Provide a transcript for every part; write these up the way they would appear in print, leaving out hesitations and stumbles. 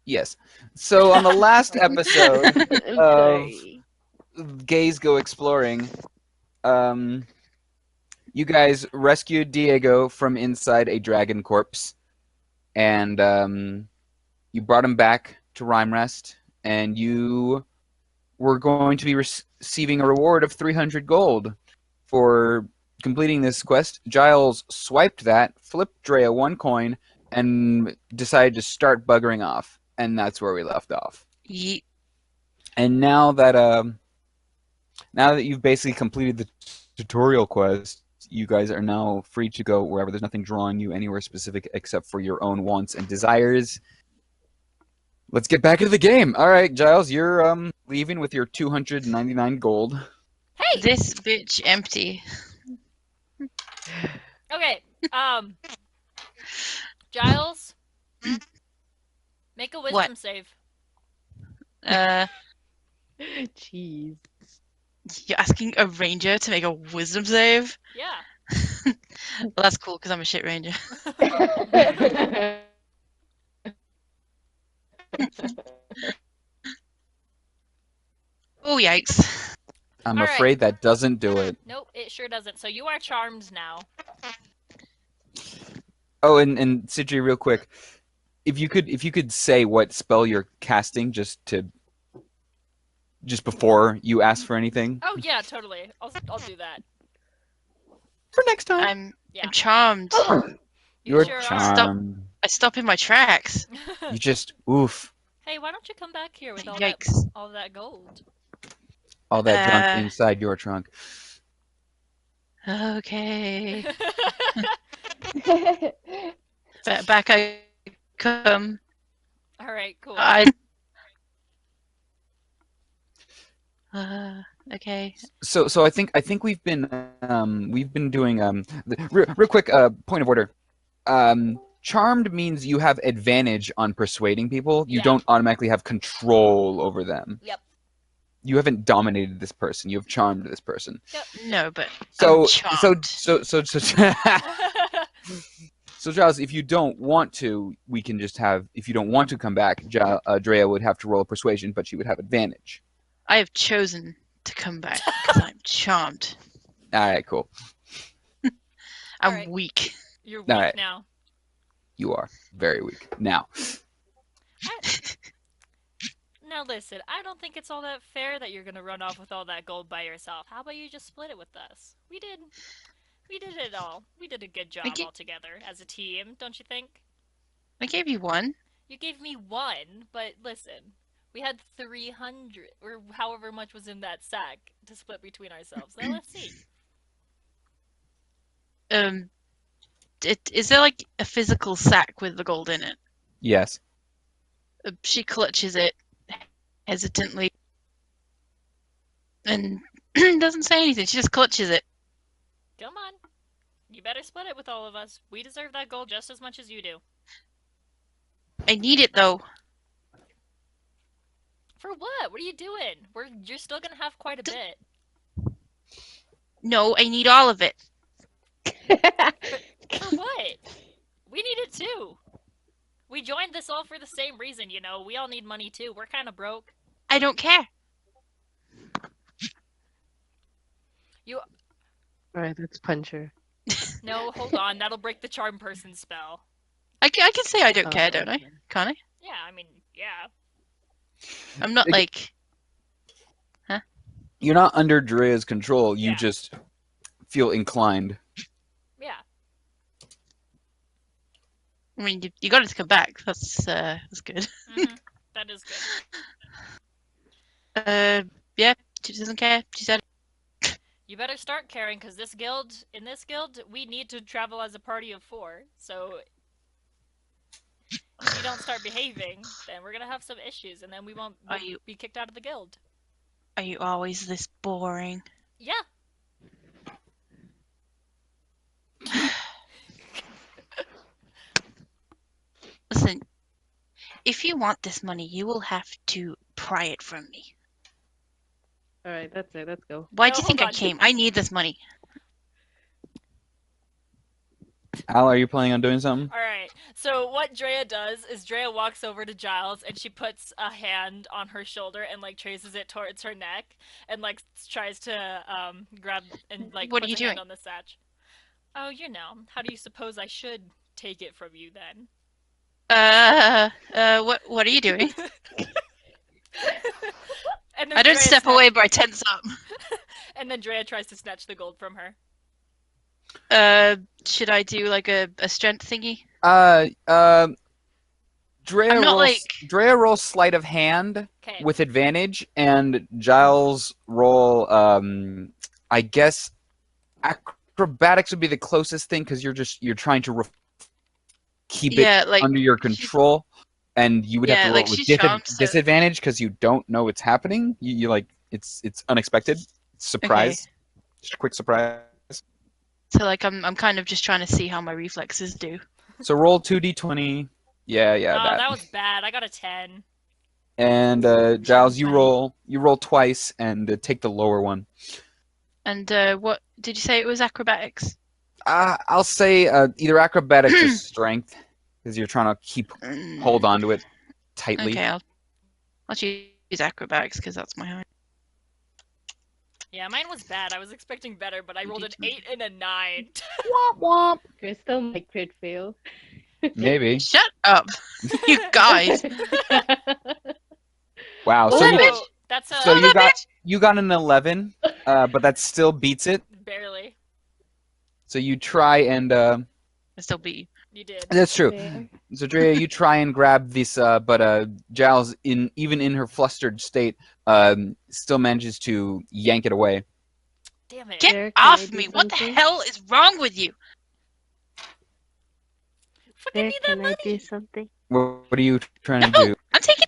Yes. So on the last episode I'm of sorry. Gays Go Exploring, um, you guys rescued Diego from inside a dragon corpse, and you brought him back to Rhyme Rest, and you were going to be receiving a reward of 300 gold for completing this quest. Giles swiped that, flipped Drea one coin, and decided to start buggering off, and that's where we left off. Ye And now that you've basically completed the tutorial quest, you guys are now free to go wherever. There's nothing drawing you anywhere specific except for your own wants and desires. Let's get back into the game. All right, Giles, you're leaving with your 299 gold. Hey! this bitch empty. Okay, Giles, make a wisdom What? save. Jeez. You're asking a ranger to make a wisdom save? Yeah. Well, that's cool because I'm a shit ranger. Oh yikes! I'm All right. afraid that doesn't do it. Nope, it sure doesn't. So you are charmed now. Oh, and Sidri, real quick, if you could say what spell you're casting just before you ask for anything Oh yeah, totally. I'll do that. for next time. I'm Yeah. charmed. You You're sure charmed. I stop in my tracks. are. You just oof Hey, why don't you come back here with Yikes! all that gold? all that junk inside your trunk. Okay. Back I come. All right, cool. I. Okay. So I think we've been doing real quick point of order. Charmed means you have advantage on persuading people. You Yeah. don't automatically have control over them. Yep. You haven't dominated this person. You have charmed this person. No, but So I'm so charmed. so Giles, if you don't want to, we can just have. If you don't want to come back, Drea would have to roll a persuasion, but she would have advantage. I have chosen to come back because I'm charmed. All right, cool. I'm Alright. weak. You're weak Alright. now. You are very weak now. Now listen, I don't think it's all that fair that you're gonna run off with all that gold by yourself. How about you just split it with us? We did it all. We did a good job Thank you. all together as a team, don't you think? I gave you one. You gave me one, but listen, we had 300 or however much was in that sack to split between ourselves. Now let's see. Is there like a physical sack with the gold in it? Yes. She clutches it hesitantly and doesn't say anything. She just clutches it. Come on. You better split it with all of us. We deserve that gold just as much as you do. I need it though. For what? What are you doing? You're still gonna have quite a bit. No, I need all of it. For what? We need it too. We joined this all for the same reason, you know. We all need money too. We're kind of broke. I don't care. Alright, let's punch her. No, hold on. That'll break the charm person spell. I can say I don't care, Oh, don't I? okay. Can't I? Yeah, I mean, yeah. I'm not like. You're not under Drea's control. You Yeah. just feel inclined. Yeah. I mean, you got it to come back. That's good. That is good. Yeah, she doesn't care. She said. You better start caring, because in this guild, we need to travel as a party of 4. So if you don't start behaving, then we're gonna have some issues, and then we won't be kicked out of the guild. Are you always this boring? Yeah. Listen, if you want this money, you will have to pry it from me. Alright, that's it. Let's go. Why No, do you think hold I on. came? I need this money. Al, are you planning on doing something? All right. So what Drea does is Drea walks over to Giles and she puts a hand on her shoulder and like traces it towards her neck and like tries to grab and like What are puts you a hand doing? on the satch. Oh, you know. How do you suppose I should take it from you then? What are you doing? And I then don't Drea step away, but I tense up. and then Drea tries to snatch the gold from her. Should I do like a strength thingy? Uh, uh, I'm not like Drea rolls sleight of hand Okay. with advantage, and Giles roll. I guess acrobatics would be the closest thing because you're trying to keep it yeah, like under your she's control, and you would have to yeah, roll like it with she's charmed, so disadvantage because you don't know what's happening. You like it's unexpected, okay. surprise, just a quick surprise. So like I'm kind of just trying to see how my reflexes do. So roll 2d20. Yeah, Oh, that. that was bad. I got a 10. And Giles, you roll twice and take the lower one. And what did you say it was acrobatics? I'll say either acrobatics or strength, because you're trying to keep hold on to it tightly. Okay, I'll choose acrobatics because that's my height. Yeah, mine was bad. I was expecting better, but I rolled an 8 and a 9. Womp womp. Crystal might crit fail. Maybe. Shut up, you guys! Wow. Oh, So that you bitch! That's a so you that got bitch! you got an 11, but that still beats it. barely. So you try and I still beat you. You did. that's true. Fair. So Drea, you try and grab this, but Giles, even in her flustered state, still manages to yank it away. Damn it. Get There, can I off do me! What the something? hell is wrong with you? Fucking There, need that can I do money. something? What are you trying to No, do? I'm taking.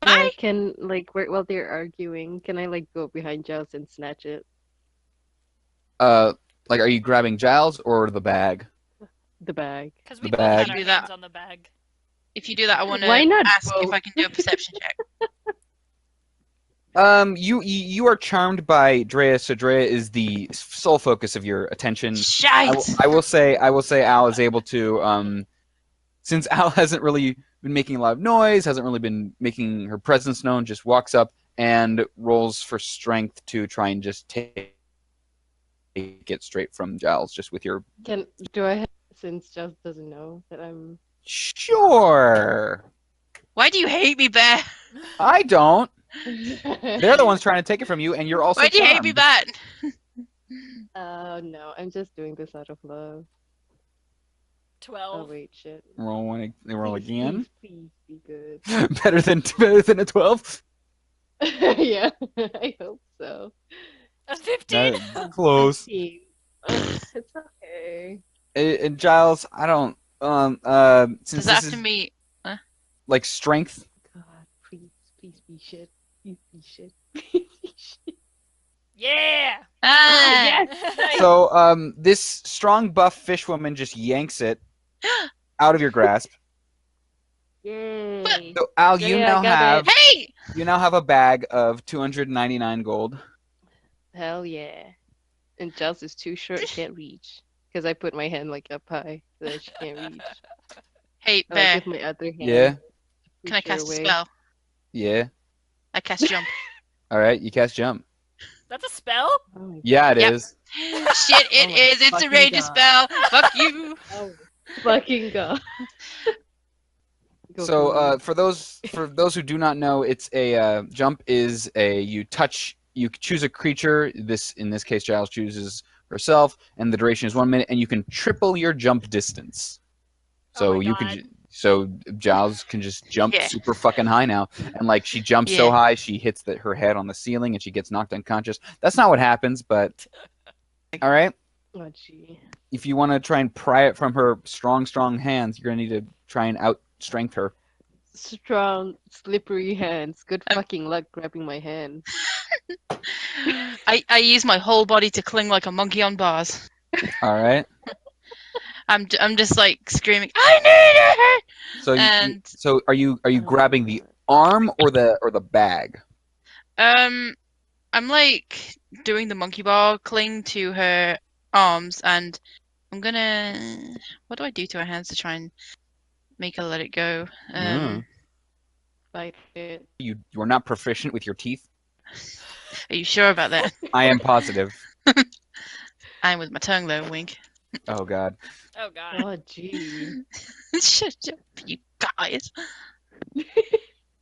Yeah, Bye. can like while they're arguing, can I like go behind Giles and snatch it? Like, are you grabbing Giles or the bag? The bag. Because The we both had bag. our Do hands that. on the bag. If you do that, I want Why to not ask if both? I can do a perception check. You are charmed by Drea, so Drea is the sole focus of your attention. Shite! I will say Al is able to since Al hasn't really been making a lot of noise, hasn't really been making her presence known, just walks up and rolls for strength to try and just take it straight from Giles, just with your Do I have since Giles doesn't know that I'm sure. Why do you hate me, Bear? I don't. They're the ones trying to take it from you, and you're also Why do you hate me, charmed. Bear? Oh no, I'm just doing this out of love. Oh 12. wait, shit. Roll Please, again. please be good. better than a 12. Yeah, I hope so. A 15? Close. 15. It's okay. And Giles, I don't since Does that this have to is be? like strength. God, please be shit. Please be shit. Please be shit. Yeah! Ah! Yes! So this strong buff fish woman just yanks it out of your grasp. Yay. So Al, you Yeah, I now got have it. Hey! you now have a bag of 299 gold. Hell yeah. And Giles is too short, can't reach. Because I put my hand like up high so that she can't reach. Hey, I Bear. give my other hand. Yeah. Can I push her cast a away. spell? Yeah. I cast jump. All right, you cast jump. That's a spell? Oh my Yeah, it Yep. is. Shit, it Oh my is. It's a fucking ranger God. spell. Fuck you. Oh fucking god. Go So for it. for those who do not know, it's a jump is a you choose a creature. In this case, Giles chooses herself, and the duration is 1 minute, and you can triple your jump distance. So Oh my you God. can so Giles can just jump Yeah. super fucking high now, and like she jumps so Yeah. high she hits her head on the ceiling and she gets knocked unconscious. That's not what happens, but all right. Oh gee. If you want to try and pry it from her strong hands, you're gonna need to try and out strength her. Strong, slippery hands. Good Um, fucking luck grabbing my hand. I use my whole body to cling like a monkey on bars. All right. I'm just like screaming, I need it! So And so are you Oh grabbing my the God. arm or the bag? I'm like doing the monkey bar cling to her arms, and I'm gonna. What do I do to her hands to try and make her let it go? Bite it. You are not proficient with your teeth. Are you sure about that? I am positive. I'm with my tongue though, wink. Oh God. Oh god. Oh, gee. Shut up, you guys.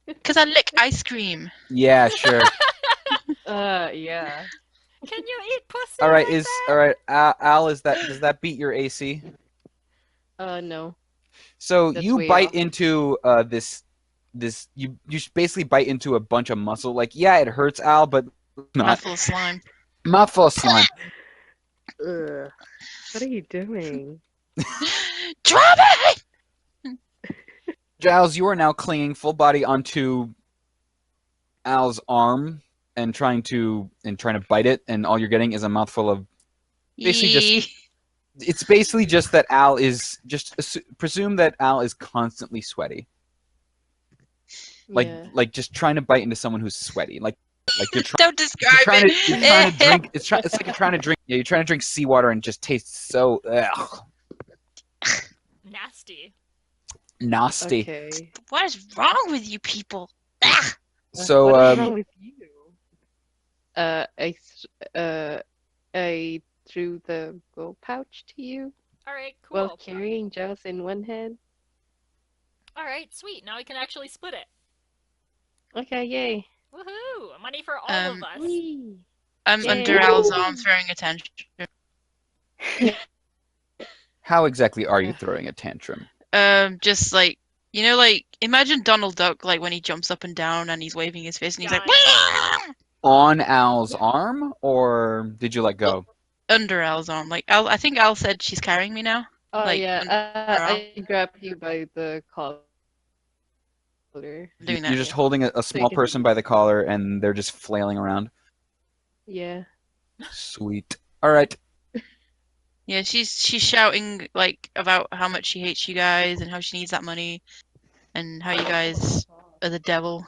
Because I lick ice cream. Yeah, sure. Yeah. Can you eat pussy All right, like that? all right. Al, does that beat your AC? No. So That's you way bite off. into this you basically bite into a bunch of muscle. Like, yeah, it hurts, Al, but not. Mouthful of slime. Mouthful of slime. Ugh. What are you doing? Drop it! Giles, you are now clinging full body onto Al's arm and trying to bite it, and all you're getting is a mouthful of basically just. Yee. It's basically just that Al is presume that Al is constantly sweaty. Yeah. Like just trying to bite into someone who's sweaty. Like you're Don't describe trying to it. drink. It's like you're trying to drink. Yeah, you're trying to drink seawater and it just tastes so Nasty. nasty. Okay. What is wrong with you people? Ah! So What is wrong with you? I threw the gold pouch to you Alright, while cool. carrying Giles in one hand. Alright, sweet. Now we can actually split it. Okay, yay. Woohoo! Money for all of us. Whee! I'm Yay. under Al's arm throwing a tantrum. how exactly are you throwing a tantrum? Just like like imagine Donald Duck, like when he jumps up and down and he's waving his fist and he's like, Gotcha. "Wah!" On Al's arm, or did you let go? Under Al's arm. Like Al, I think Al said she's carrying me now. Oh Like, yeah, under Al. I grabbed you by the collar. I'm doing You're that. just holding a small can- person by the collar, and they're just flailing around. Yeah. Sweet. All right. Yeah, she's shouting like about how much she hates you guys and how she needs that money and how you guys are the devil.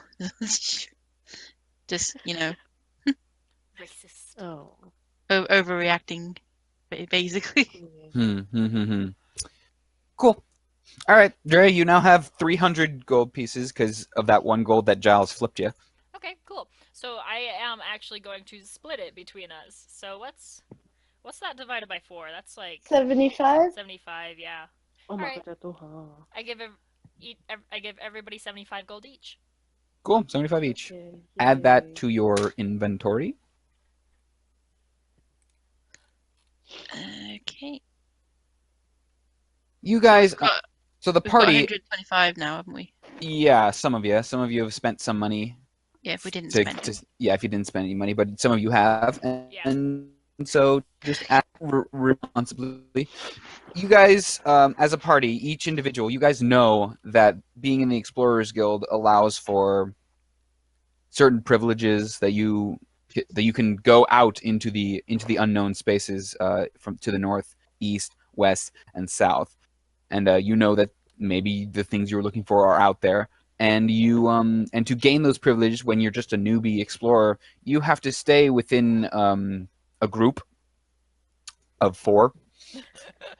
Just, Racist. Oh. overreacting, basically. Yeah. Cool. All right, Dre, you now have 300 gold pieces because of that one gold that Giles flipped you. Okay, cool. So I am actually going to split it between us. So what's that divided by 4? That's like 75? 75, yeah. Oh my Alright. god, huh? I give everybody 75 gold each. Cool, 75 each. Okay, Add that yay. to your inventory. Okay. You guys, We've got, so the we've got party, 125 now, haven't we? yeah, some of you have spent some money. Yeah, if we didn't To, spend it. yeah, if you didn't spend any money, but some of you have, Yeah. and so just act responsibly. You guys, as a party, each individual, you guys know that being in the Explorers Guild allows for certain privileges that you can go out into the unknown spaces from to the north, east, west, and south, and you know that maybe the things you're looking for are out there. And you and to gain those privileges when you're just a newbie explorer, you have to stay within a group of 4,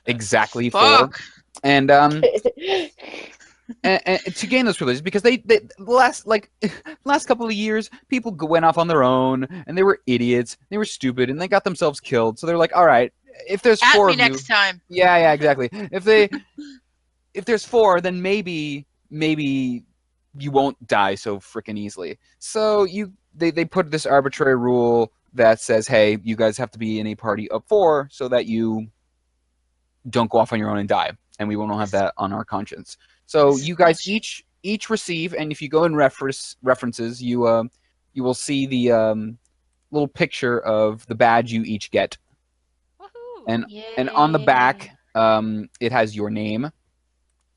exactly 4, Fuck! and to gain those privileges, because they the last couple of years, people went off on their own and they were idiots, they were stupid, and they got themselves killed. So they're like, all right, if there's At 4 me of you, next time. yeah, exactly. If there's 4, then maybe you won't die so freaking easily. So they put this arbitrary rule that says, hey, you guys have to be in a party of 4 so that you don't go off on your own and die, and we won't have that on our conscience. So This is you guys bullshit. each receive, and if you go in references, you will see the little picture of the badge you each get, Woohoo! and on the back it has your name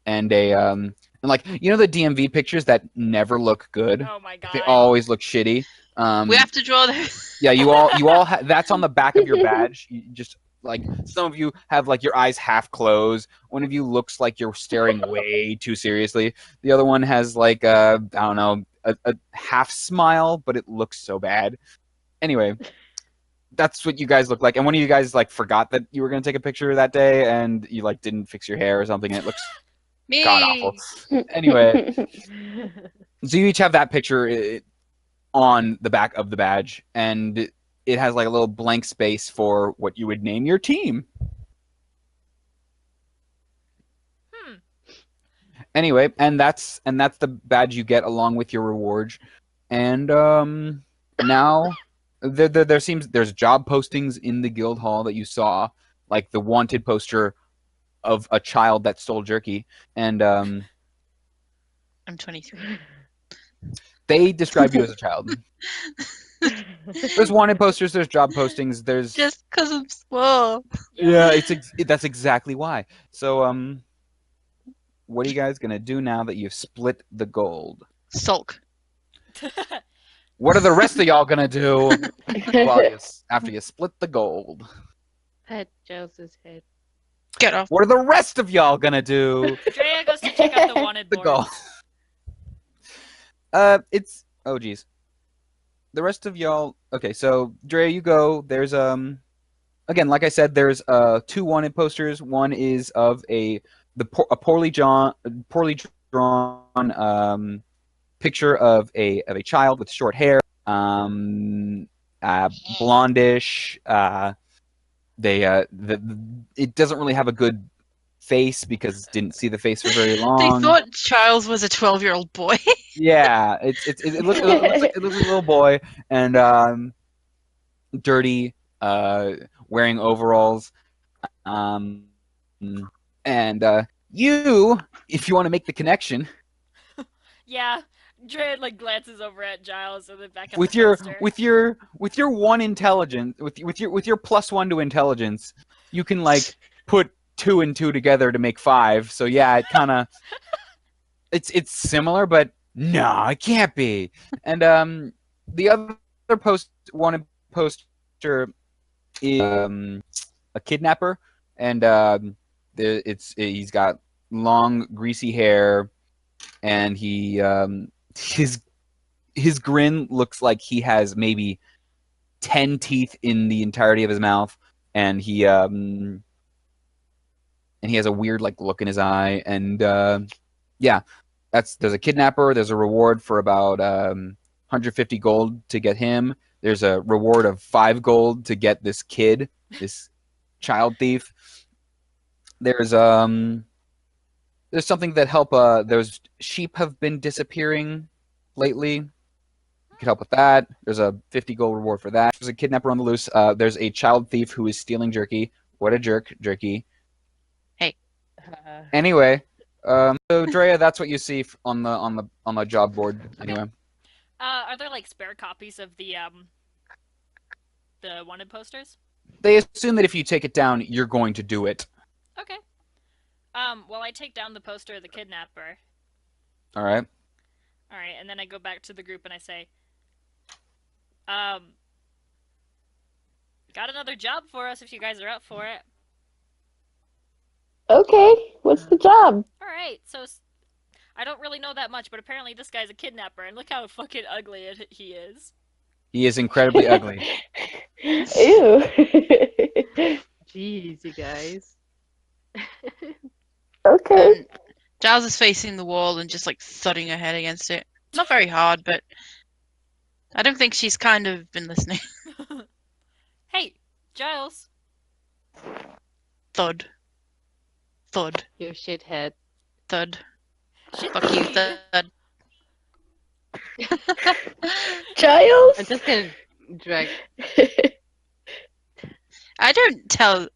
and and like, you know, the DMV pictures that never look good, Oh my they god. always look shitty. We have to draw those. Yeah, you all that's on the back of your badge. You just, like, some of you have like your eyes half closed. One of you looks like you're staring way too seriously. The other one has like I don't know, a half smile, but it looks so bad. Anyway, that's what you guys look like. And one of you guys like forgot that you were gonna take a picture that day, and you like didn't fix your hair or something, and it looks god awful. Me. Anyway, so you each have that picture on the back of the badge, and it has like a little blank space for what you would name your team. Anyway, and that's the badge you get along with your reward. And now there's job postings in the guild hall that you saw, like the wanted poster of a child that stole jerky, and I'm 23. they describe you as a child. There's wanted posters, there's job postings, there's Just because I'm small. yeah, that's exactly why. So what are you guys gonna do now that you've split the gold? Sulk. What are the rest of y'all gonna do after you split the gold? Pet Giles's head. Get off. What are the rest of y'all gonna do? Drea goes to check out the wanted The gold. board. It's oh geez. The rest of y'all. Okay, so Drea, you go. There's again, like I said, there's two wanted posters. One is of a poorly drawn picture of a child with short hair, blondish. It doesn't really have a good face because didn't see the face for very long. They thought Charles was a 12-year-old boy. Yeah, it looks like a little boy, and dirty, wearing overalls, and you, if you want to make the connection Yeah, Drea like glances over at Giles and then back at with the your poster. with your one intelligence, with your +1 to intelligence, you can like put 2 and 2 together to make 5. So yeah, it kind of it's similar, but no, it can't be. And the other wanted poster is a kidnapper, and he's got long greasy hair, and his grin looks like he has maybe 10 teeth in the entirety of his mouth, and he has a weird like look in his eye, and yeah, there's a kidnapper. There's a reward for about 150 gold to get him. There's a reward of 5 gold to get this kid, this child thief. There's something that help. There's sheep have been disappearing lately. You could help with that. There's a 50 gold reward for that. There's a kidnapper on the loose. There's a child thief who is stealing jerky. What a jerk, jerky. Anyway, so Drea, that's what you see on the job board. Anyway, Are there like spare copies of the wanted posters? they assume that if you take it down, you're going to do it. Okay. Well, I take down the poster of the kidnapper. All right. All right, and then I go back to the group and I say, got another job for us if you guys are up for it. Okay, what's the job? All right, so I don't really know that much, but apparently this guy's a kidnapper, and look how fucking ugly he is. He is incredibly ugly. Ew. Jeez, you guys. Okay. Giles is facing the wall and just like thudding her head against it. Not very hard, but I don't think she's kind of been listening. Hey, Giles. Thud. Thud. You shithead. Thud. Shit. Fuck you, thud. Giles? I'm just gonna drag. I don't tell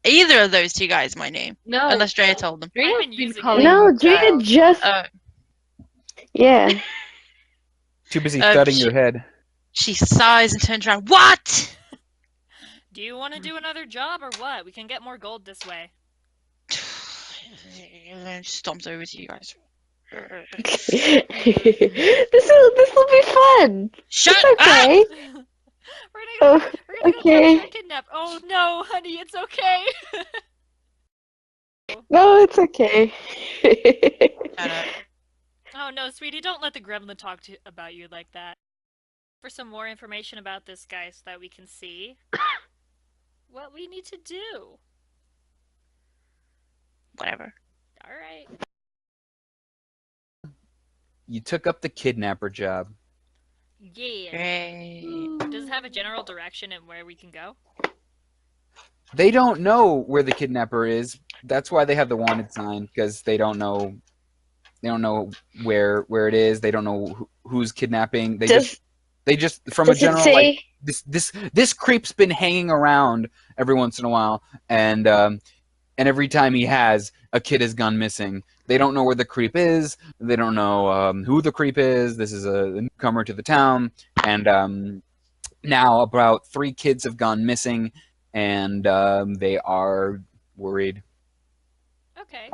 either of those two guys my name, No. unless Drea told them. Drea's I've been been using calling No, you Drea Giles. just... Yeah. Too busy Uh, thudding sh- your head. She sighs and turns around. What? Do you want to do another job or what? We can get more gold this way. Stomps over to you guys. This'll be fun. Shut It's okay. We're gonna Oh, go okay. capture a kidnap. Oh no, honey, it's okay. No, it's okay. Shut up. Oh no, sweetie, don't let the gremlin talk about you like that. for some more information about this guy so that we can see what we need to do. Whatever. All right. You took up the kidnapper job. Yeah. Great. Does it have a general direction and where we can go? They don't know where the kidnapper is. That's why they have the wanted sign, because they don't know. They don't know where it is. They don't know who's kidnapping. Does They just from a does it general like say this creep's been hanging around every once in a while, and every time he has, a kid has gone missing. They don't know where the creep is. They don't know who the creep is. This is a newcomer to the town, and now about 3 kids have gone missing, and they are worried. Okay.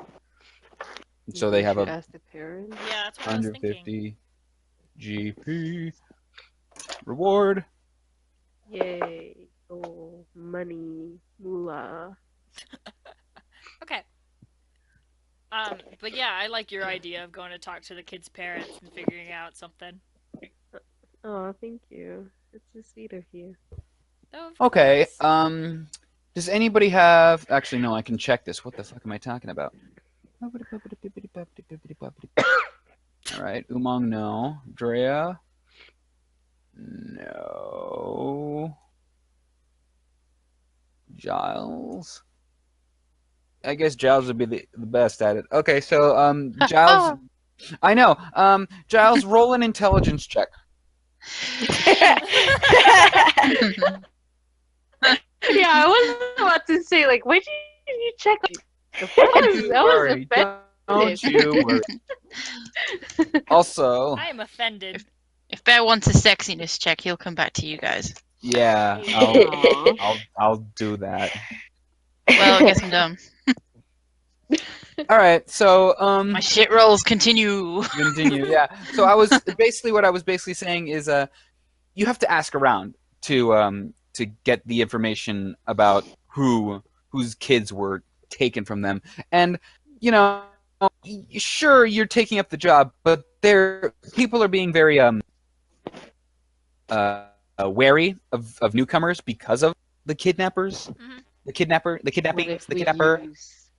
So they We have should a ask the parents. Yeah, that's what I was thinking. 150 GP reward. Yay. Oh, money. Moolah. Okay. But yeah, I like your idea of going to talk to the kid's parents and figuring out something. Oh, thank you. It's so sweet of you. Oh, of Okay. course. Does anybody have? Actually, no. I can check this. What the fuck am I talking about? All right. Umang, no. Drea, no. Giles. I guess Giles would be the best at it. Okay, so Giles. I know. Giles, roll an intelligence check. Yeah, I was about to say, like, why did you check? Don't you That was worry. Don't offensive. you worry. Also, I am offended. If Bear wants a sexiness check, he'll come back to you guys. yeah, Aw. I'll do that. Well, I guess I'm dumb. All right, so My shit rolls continue. continue. Yeah. So what I was basically saying is you have to ask around to get the information about whose kids were taken from them, and you know, sure you're taking up the job, but people are being very wary of newcomers because of the kidnappers, Mhm. the kidnappers, What the if we kidnapper. use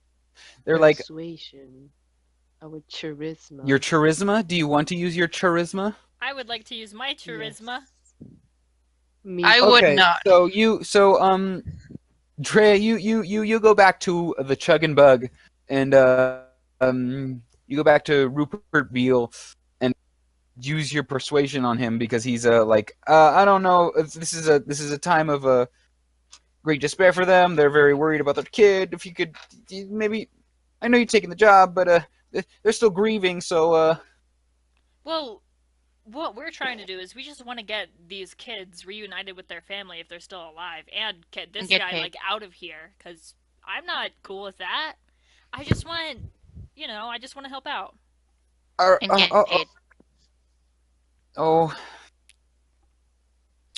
They're like persuasion? Our charisma. your charisma. Do you want to use your charisma? I would like to use my charisma. Me I too. would Okay, not. Drea, you go back to the Chug and Bug, and you go back to Rupert Beale and use your persuasion on him because he's I don't know, this is a time of great despair for them. They're very worried about their kid. If you could maybe, I know you're taking the job, but they're still grieving, so Well, what we're trying to do is we just want to get these kids reunited with their family if they're still alive, and get this And get guy paid. like out of here because I'm not cool with that. I just want, I just want to help out. And get paid. oh,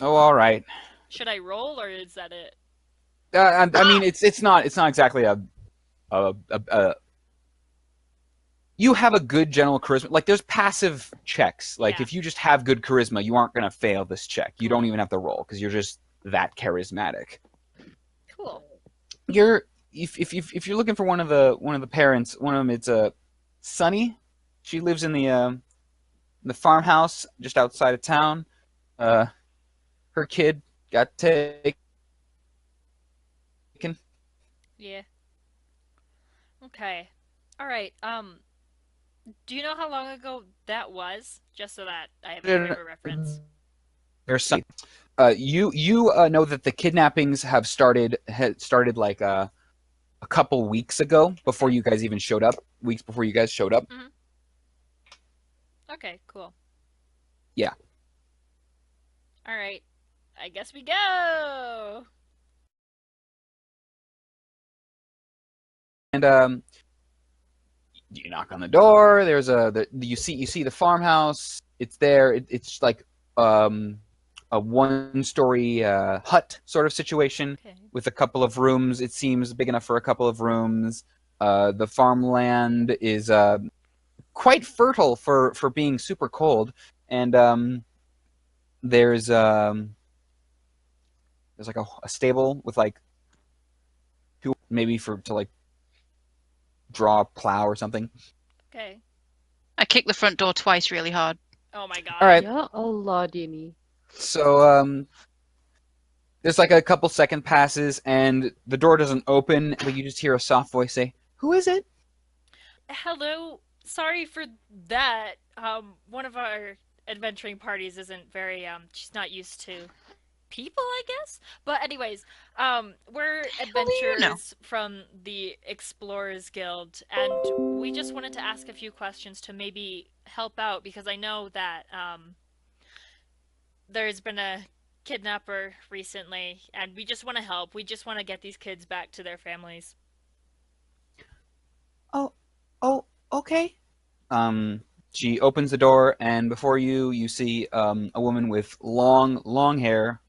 all right. Should I roll or is that it? I mean, it's not exactly a you have a good general charisma. Like there's passive checks. Like Yeah. if you just have good charisma, you aren't gonna fail this check. You don't Cool. even have to roll because you're just that charismatic. Cool. If you're looking for one of the parents, one of them it's Sunny. She lives in the farmhouse just outside of town. Her kid got taken. Yeah. Okay. All right. Do you know how long ago that was? Just so that I have a frame of reference. There's some. You know that the kidnappings have started like a couple weeks ago before you guys even showed up. Weeks before you guys showed up. Okay, cool. Yeah. All right. I guess we go. And you knock on the door. There's you see the farmhouse. It's there. It's like a one-story hut sort of situation Okay. with a couple of rooms. It seems big enough for a couple of rooms. The farmland is quite fertile for being super cold, and there's like a stable with like two, maybe to like draw a plow or something. Okay. I kicked the front door twice really hard. Oh my god. All right. Ya Allah, Dini. So there's like a couple second passes and the door doesn't open, but you just hear a soft voice say, "Who is it?" Hello. Sorry for that. One of our adventuring parties isn't very she's not used to people, I guess. But anyways, we're How do you know? adventurers from the Explorers Guild, and we just wanted to ask a few questions to maybe help out because I know that there's been a kidnapper recently, and we just want to help. We just want to get these kids back to their families. Oh, okay. She opens the door, and before you see a woman with long hair,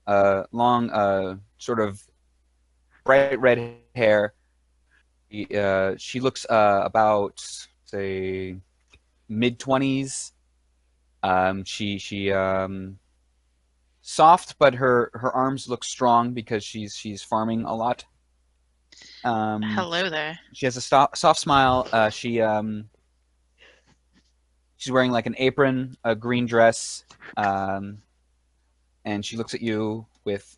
sort of bright red hair. She looks about say mid-20s. She soft, but her arms look strong because she's farming a lot. Hello there. She has a soft smile. She's wearing like an apron, a green dress, and she looks at you with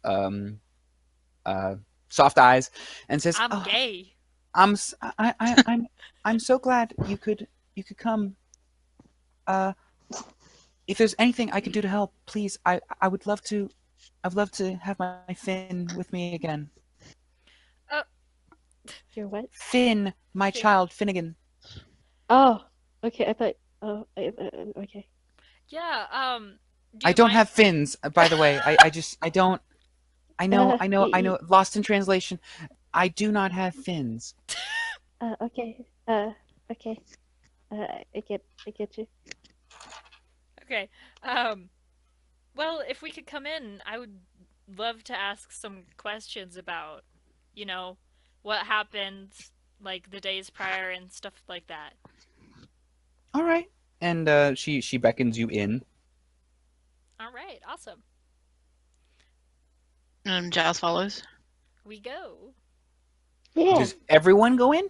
soft eyes and says, I'm "Oh, gay. I'm so glad you could come. Uh, if there's anything I could do to help, please, I would love to. I'd love to have my Finn with me again. Your what? Finn, my Finn. child, Finnegan. Oh, okay. I thought. Oh, okay. Yeah, do I you don't mind- have fins, by the way. I don't. I know. Lost in translation. I do not have fins. Okay. Okay. I get you. Okay. Well, if we could come in, I would love to ask some questions about, you know, what happened like the days prior and stuff like that. All right. And she beckons you in. All right, awesome. Giles follows. We go. Yeah. Does everyone go in?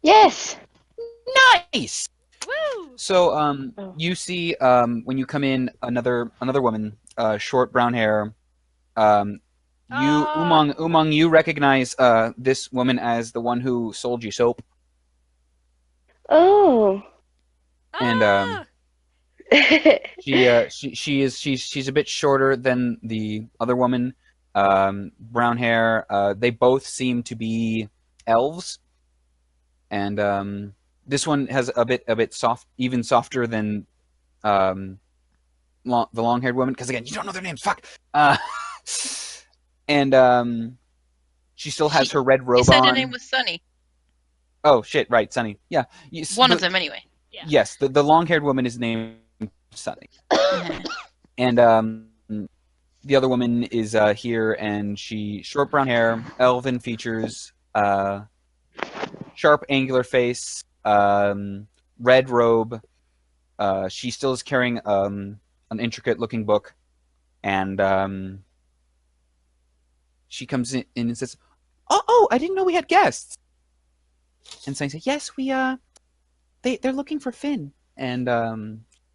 Yes. Nice. Woo! So Oh. you see when you come in another woman, short brown hair. You Umang, you recognize this woman as the one who sold you soap. Oh. And Ah! she's a bit shorter than the other woman. Brown hair. They both seem to be elves, and this one has a bit soft, even softer than the long-haired woman. Because again, you don't know their names. Fuck. And she still has her red You robe said on. her name was Sunny. Oh shit! Right, Sunny. Yeah. One of them, anyway. Yeah. Yes, the long-haired woman is named Sunny. Yeah. And the other woman is here, and she short brown hair, elven features, sharp angular face, red robe. She still is carrying an intricate looking book, and she comes in and says, "Oh, I didn't know we had guests." And so I say, "Yes, they're looking for Finn." And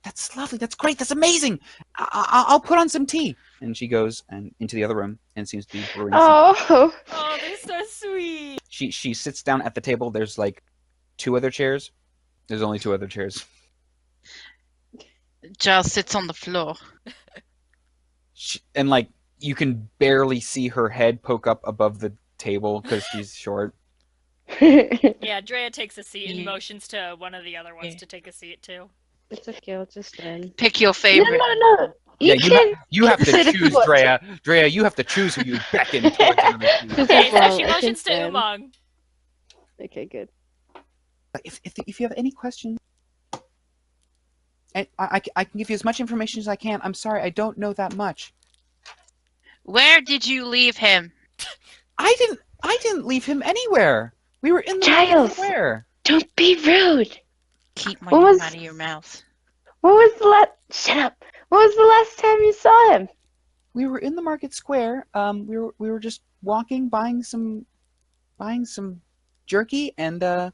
that's lovely. That's great. That's amazing. I'll put on some tea. And she goes and into the other room and seems to be brewing some. Oh. Oh, they're so sweet. She sits down at the table. There's like two other chairs. There's only two other chairs. Giles sits on the floor. And like you can barely see her head poke up above the table because she's short. Yeah, Drea takes a seat and Yeah. motions to one of the other ones Yeah. to take a seat too. It's okay. I'll just stand. Pick your No, favorite. no. Yeah, you have to sit if you choose, want to. Drea. Drea, you have to choose who you beckon towards another seat. Okay, so Well, she I can motions to stand. Umang. Okay, good. If you have any questions, I can give you as much information as I can. I'm sorry, I don't know that much. Where did you leave him? I didn't leave him anywhere. We were in the middle of Giles! nowhere. Don't be rude. Keep my What name was- out of your mouth. What was the last? Shut up. When was the last time you saw him? We were in the market square. We were just walking, buying some jerky, and God,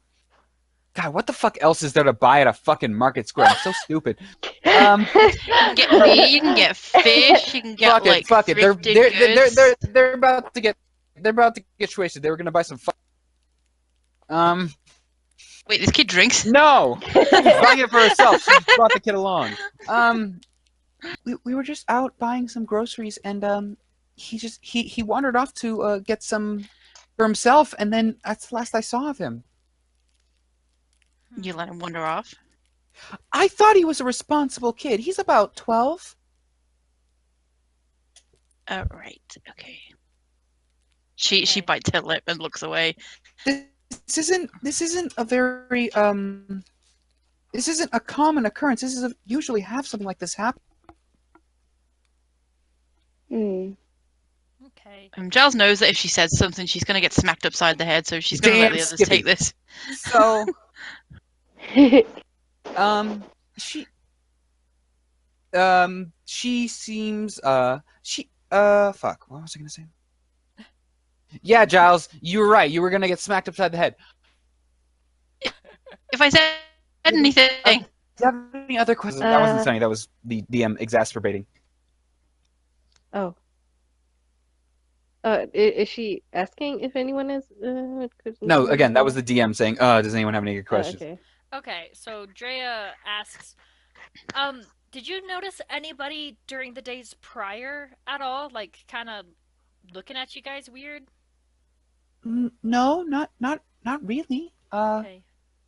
what the fuck else is there to buy at a fucking market square? I'm so stupid. You can get meat, you can get fish, you can get Fuck it, like fuck it. thrifted goods. They're about to get twisted. They were gonna buy some. Wait, this kid drinks? No, she's buying it for herself. She just brought the kid along. We were just out buying some groceries, and he wandered off to get some for himself, and then that's the last I saw of him. You let him wander off? I thought he was a responsible kid. He's about 12. Oh, right. Okay. She bites her lip and looks away. This isn't a very this isn't a common occurrence. Usually have something like this happen. Hmm. Okay. Giles knows that if she says something, she's going to get smacked upside the head, so she's going to let Damn the others Skippy. take this. So she seems fuck, what was I gonna say? Yeah, Giles, you were right. You were gonna get smacked upside the head. If I said anything, Do you have any other questions? That wasn't Sunny. That was the DM exacerbating. Oh. Is she asking if anyone is? No, again, that was the DM saying, does anyone have any good Oh, questions? okay. Okay, so Drea asks, did you notice anybody during the days prior at all? Like, kind of looking at you guys weird? No, not really. Okay.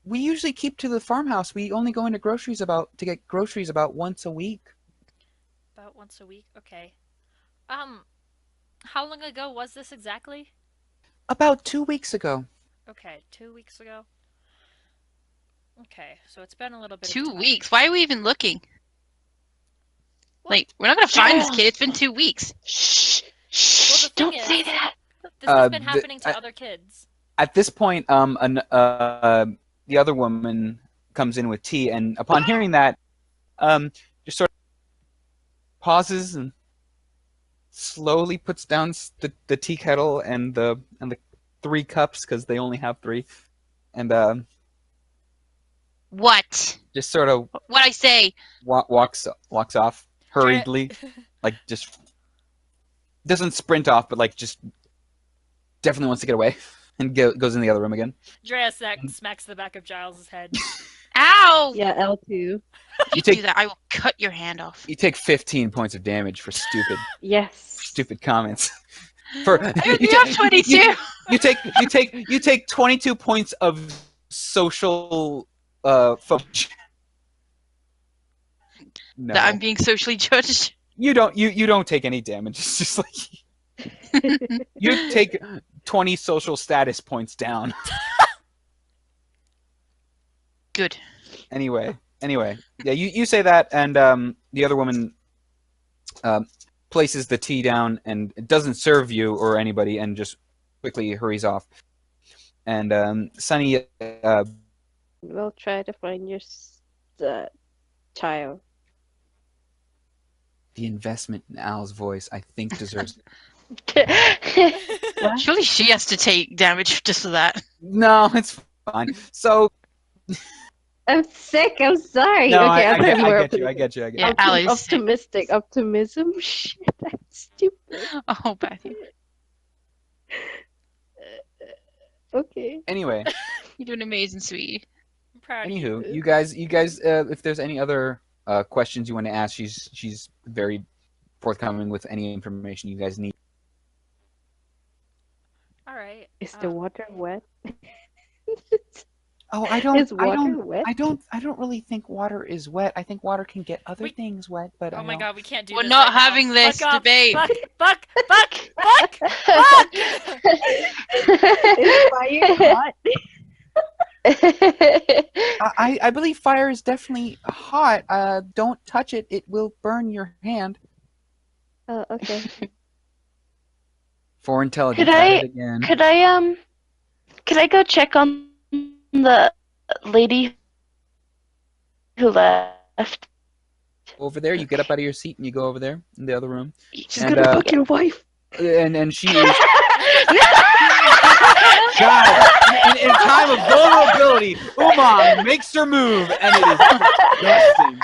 We usually keep to the farmhouse. We only go into to get groceries about once a week. About once a week? Okay. How long ago was this exactly? About 2 weeks ago. Okay, 2 weeks ago. Okay, so it's been a little bit of 2 time. weeks. Why are we even looking? What? Like, we're not going to find this Giles. kid. It's been 2 weeks. Shh. Well, Shh. the thing Don't say is- that. This has been happening to other kids. At this point, the other woman comes in with tea, and upon hearing that, just sort of pauses and slowly puts down the tea kettle and the 3 cups because they only have 3, and What? just sort of What'd I say? walks off hurriedly, like just doesn't sprint off, but like just definitely wants to get away and goes in the other room again. Drea smacks the back of Giles' head. Ow! Yeah, L2. If you do that, I will cut your hand off. You take 15 points of damage for Yes. stupid comments. For I only have 22. you take 22 points of social fudge. No, That I'm being socially judged. you don't take any damage. It's just like you take 20 social status points down. Good. Anyway, yeah, you say that, and the other woman places the tea down and doesn't serve you or anybody, and just quickly hurries off. And Sunny, We'll try to find your child. the investment in Al's voice, I think deserves. What? Surely she has to take damage just for that. No, it's fine. So I'm sick. I'm sorry. no, Okay, I I'm gonna be more get you. Yeah, Ali's sick. optimistic. Optimism. Shit, that's stupid. Oh, Matthew. Okay. Anyway, You're doing amazing, sweetie. I'm proud of you. anywho, you guys, if there's any other questions you want to ask, she's very forthcoming with any information you guys need. All right. Is the water wet? Oh, I don't. Is I water don't. wet? I don't really think water is wet. I think water can get other Wait. things wet, but Oh my god, we can't do We're this not right now. having this Fuck off. debate. Fuck! Is fire hot? I believe fire is definitely hot. Don't touch it; it will burn your hand. Oh, okay. For intelligence, Could at I- it again. Could I go check on the lady who left? over there. You get up out of your seat and you go over there in the other room. She's And, gonna fuck your wife. And she is God. In time of vulnerability, Umang makes her move, and it is disgusting.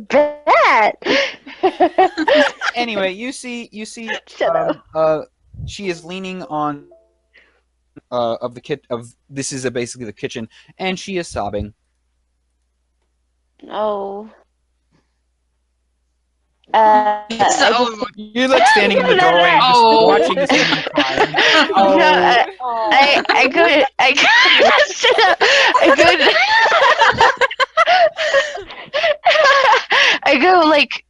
Bad. Anyway, you see, Shut up. she is leaning on of the kit of this is basically the kitchen, and she is sobbing. No. It's I oh, just, You're like standing in the No, no, doorway and just Oh. watching this woman crying. no, Oh, I go, shut up. I go like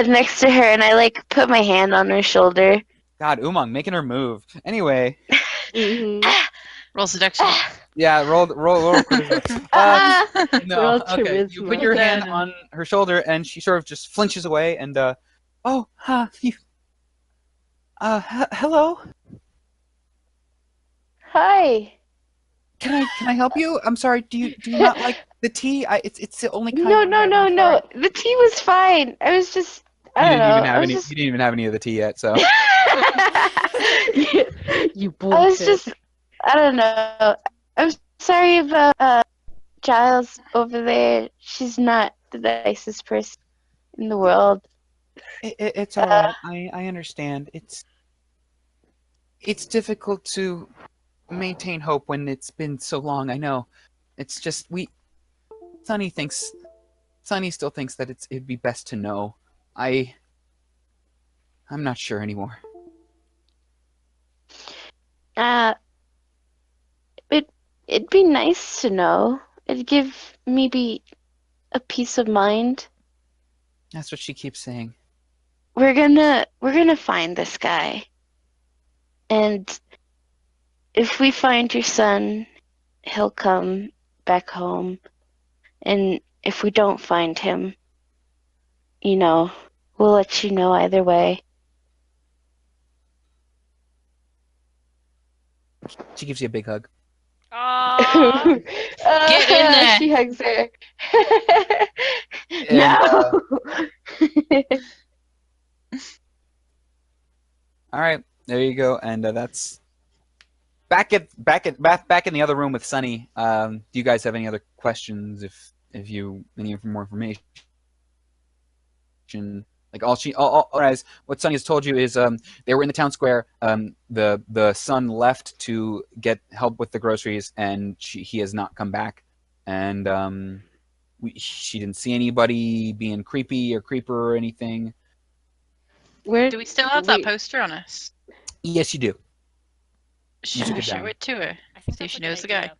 next to her and I like put my hand on her shoulder. God, Umang making her move. Anyway, Mhm. roll seduction. yeah, roll charisma. No, Roll okay. You put charisma. your hand Then- on her shoulder, and she sort of just flinches away. And you. Hello. Hi. Can I help you? I'm sorry. Do you not like the tea? It's the only kind. No, we no, have, no, I'm no. sorry. The tea was fine. I was just, I You don't didn't know. even have I was any. just, You didn't even have any of the tea yet. So You I was bullshit. just, I don't know. I'm sorry about Giles over there. She's not the nicest person in the world. it's all right. I understand. It's difficult to maintain hope when it's been so long. I know. It's just Sunny still thinks that it'd be best to know. I'm not sure anymore. Uh, it'd be nice to know. It'd give maybe a peace of mind. That's what she keeps saying. We're gonna find this guy. And if we find your son, he'll come back home. And if we don't find him, we'll let you know either way. She gives you a big hug. Aww. Get in there. She hugs her. And, No. all right, there you go. And that's back in the other room with Sunny. Do you guys have any other questions? If you any more information? Like guys, what Sunny has told you is they were in the town square. The son left to get help with the groceries, and he has not come back. And she didn't see anybody being creepy or creeper or anything. Where? Do we still have that Wait. poster on us? Yes, you do. Should took we it show down. it to her? I think See if that's she a good knows the guy. idea.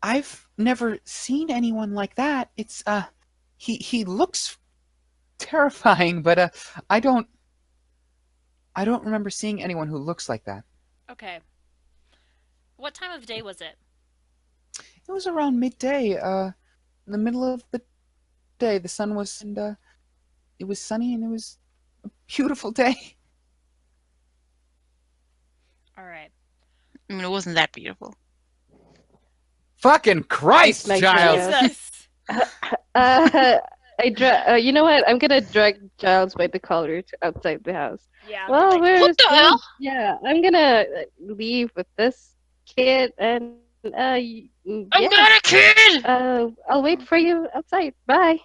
I've never seen anyone like that. It's he looks terrifying, but I don't remember seeing anyone who looks like that. Okay. What time of day was it? It was around midday, in the middle of the day. The sun was and it was sunny and it was a beautiful day. All right. I mean, it wasn't that beautiful. Fucking Christ, Like, Giles! yeah. Jesus. You know what? I'm gonna drag Giles by the collar to outside the house. Yeah. Well, like, where's What the hell? Yeah, I'm gonna leave with this kid, and I've yeah. got a kid! I'll wait for you outside. Bye.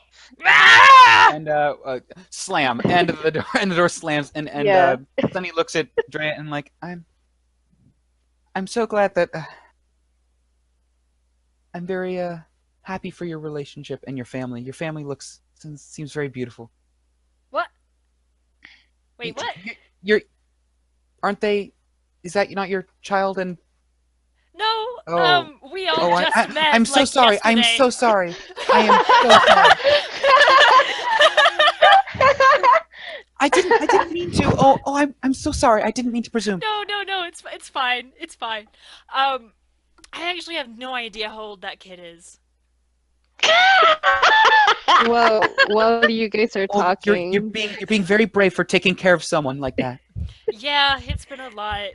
Ah! And slam, and the door, and the door slams, and Yeah. Sunny looks at Drea and like, I'm so glad that I'm very happy for your relationship and your family. Your family seems very beautiful. what? Wait, what? Aren't they? Is that not your child? And No. Oh. We all just met. I'm so like, sorry. Yesterday. I'm so sorry. I am so sorry. I didn't mean to. I'm so sorry. I didn't mean to presume. No. It's fine. It's fine. I actually have no idea how old that kid is. Well, while you guys are Oh, talking, you're being very brave for taking care of someone like that. Yeah, it's been a lot,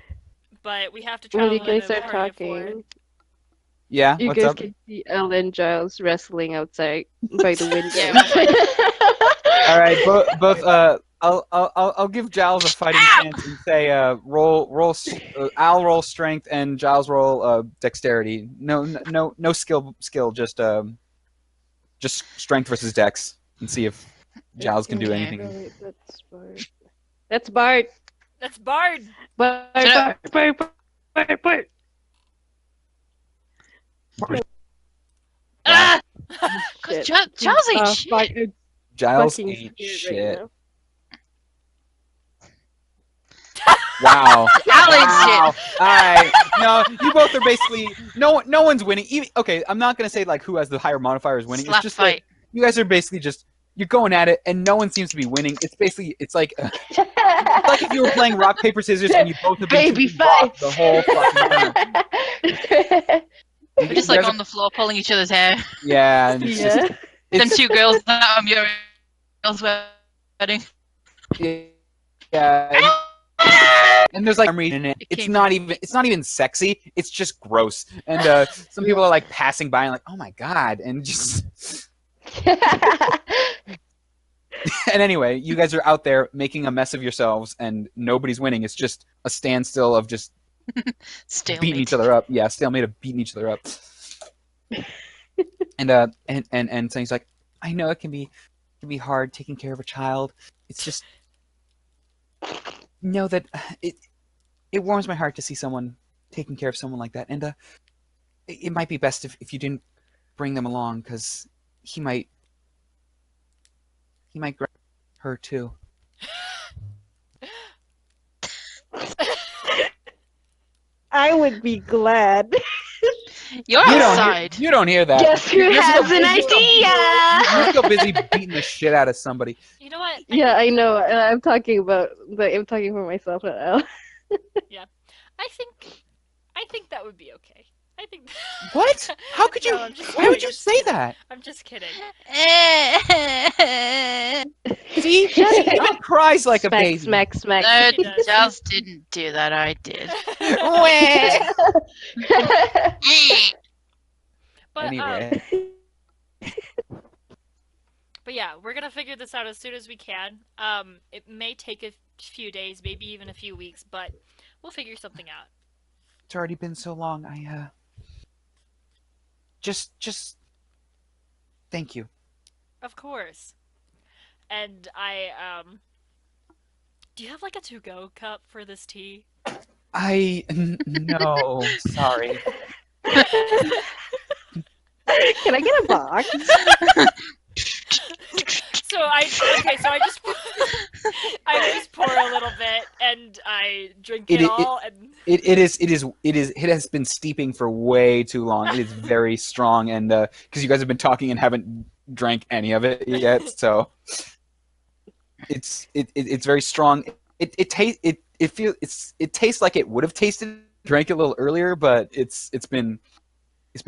but we have to while travel you guys in are a party of four. talking, Yeah, You what's guys up? can see Elle and Giles wrestling outside by the window. Yeah, we're All right, both. I'll give Giles a fighting chance and say Al roll strength and Giles roll dexterity. No skill. Just strength versus dex and see if Giles can do Okay, anything. right, that's Bart. That's Bart. That's Bard. Bart, Shut up. Bart. Ah! Shit. Charles ain't Uh, shit. fuck, I'm Giles fucking ain't scared shit. right now. Wow. Al ain't Wow. All right. No, you both are basically no one's winning. Even, okay, I'm not gonna say like who has the higher modifier is winning. Slap It's just fight. that you guys are basically just you're going at it, and no one seems to be winning. It's basically it's like if you were playing rock paper scissors and you both have been Baby choosing rock fights. the whole fucking time. We're just You like guys on the floor pulling each other's hair. yeah, and it's just Yeah. Them it's two girls at Muriel's wedding. yeah. And there's like arm in it. It It's came not from- even sexy. It's just gross. And some people are like passing by and like, oh my god, and just and anyway, you guys are out there making a mess of yourselves, and nobody's winning. It's just a standstill of just Stalemate. beating each other up. Yeah, stalemate of beating each other up. And so he's like, I know it can be hard taking care of a child. It's just know that it warms my heart to see someone taking care of someone like that, and it might be best if you didn't bring them along because he might grab her too. I would be glad. You're You outside. don't hear that. Guess who You're has still- an you're still- idea? You're still busy beating the shit out of somebody. You know what? Yeah, I know. I'm talking about, but I'm talking for myself now. I think that would be okay. I think. What? How could you? No, I'm just Why would kidding, you I'm just say kidding. that? I'm just kidding. See, she cries like a Smack, baby. smack, smack. No, She does. Giles didn't do that. I did. But Anyway, but yeah, we're gonna figure this out as soon as we can. It may take a few days, maybe even a few weeks, but we'll figure something out. it's already been so long. I just thank you. Of course. And do you have like a to-go cup for this tea? No, sorry. Can I get a box? So I just I just pour a little bit and I drink it all and It has been steeping for way too long. It is very strong, and because you guys have been talking and haven't drank any of it yet, so it's very strong. It tastes like it would have tasted drank it a little earlier, but it's been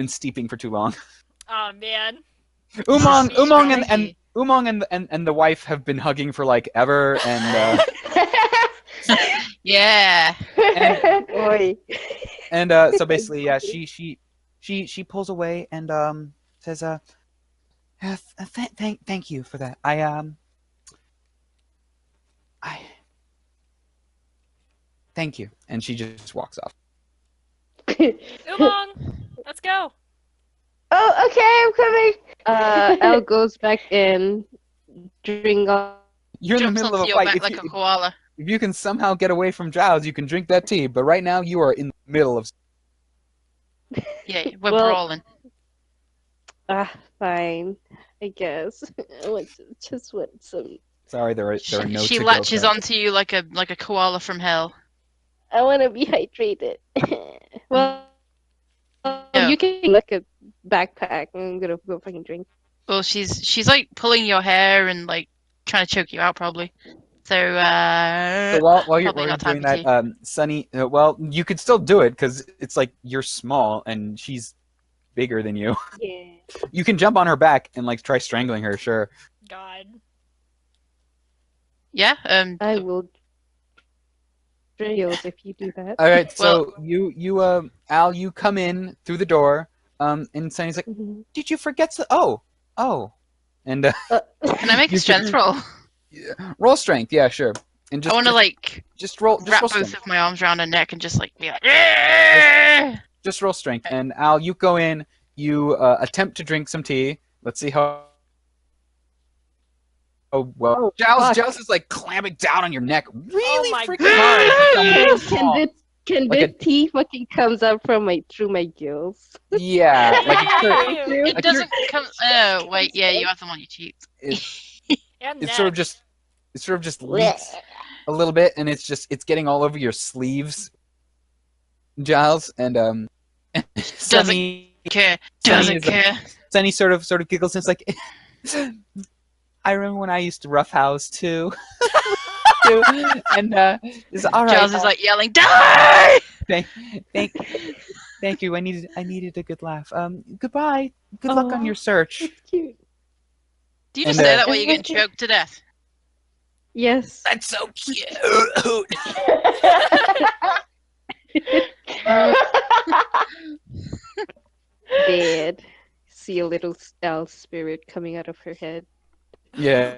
steeping for too long. oh man. Umong and the wife have been hugging for like ever, and Yeah. Oi. and so basically, yeah, she pulls away and says, thank you for that. I thank you, and she just walks off. Umong, let's go. Oh, okay, I'm coming. Elle goes back in, drink all. You're in the Jumps middle of onto a your fight. back like a koala. If you can somehow get away from Giles, you can drink that tea. But right now, you are in the middle of. Yeah, we're Well- brawling. Fine, I guess. Just want some. Sorry, there are no. She to-go latches cups. onto you like a koala from hell. I want to be hydrated. Well, Yeah. you can like a backpack. I'm gonna go fucking drink. Well, she's like pulling your hair and like trying to choke you out probably. So So while you're probably not time doing for that, tea. Sunny, well, you could still do it because it's like you're small and she's bigger than you. Yeah. You can jump on her back and like try strangling her, sure. God. Yeah. I will drills if you do that. All right, so Well- you Al, you come in through the door, And Sunny's like, Mhm. "Did you forget to? Oh." And Can I make a You strength roll? roll strength. Yeah, sure. And I want to just roll wrap both strength. of my arms around her neck and just be like, "Yeah!" Just roll strength. And Al, you go in. You attempt to drink some tea. Let's see how. Oh well. Oh, Giles fuck. is like clamping down on your neck Oh really my freaking hard. for someone Can, so can small. the can Like the tea fucking comes up from through my gills? Yeah, like Ew. It doesn't come. Oh wait, yeah, you have them on your cheeks. And it sort of just leaks a little bit, and it's getting all over your sleeves, Giles, and Sunny Care. Sunny Doesn't is care. Sunny sort of giggles and it's like, I remember when I used to roughhouse too. Too. And it's all right. Giles is like yelling, "Die!" Thank, thank you. I needed a good laugh. Goodbye. Good luck on Aw. your search. That's cute. Do you just And, say that while you're getting choked to death? Yes. That's so cute. Dead. See a little owl spirit coming out of her head. Yeah.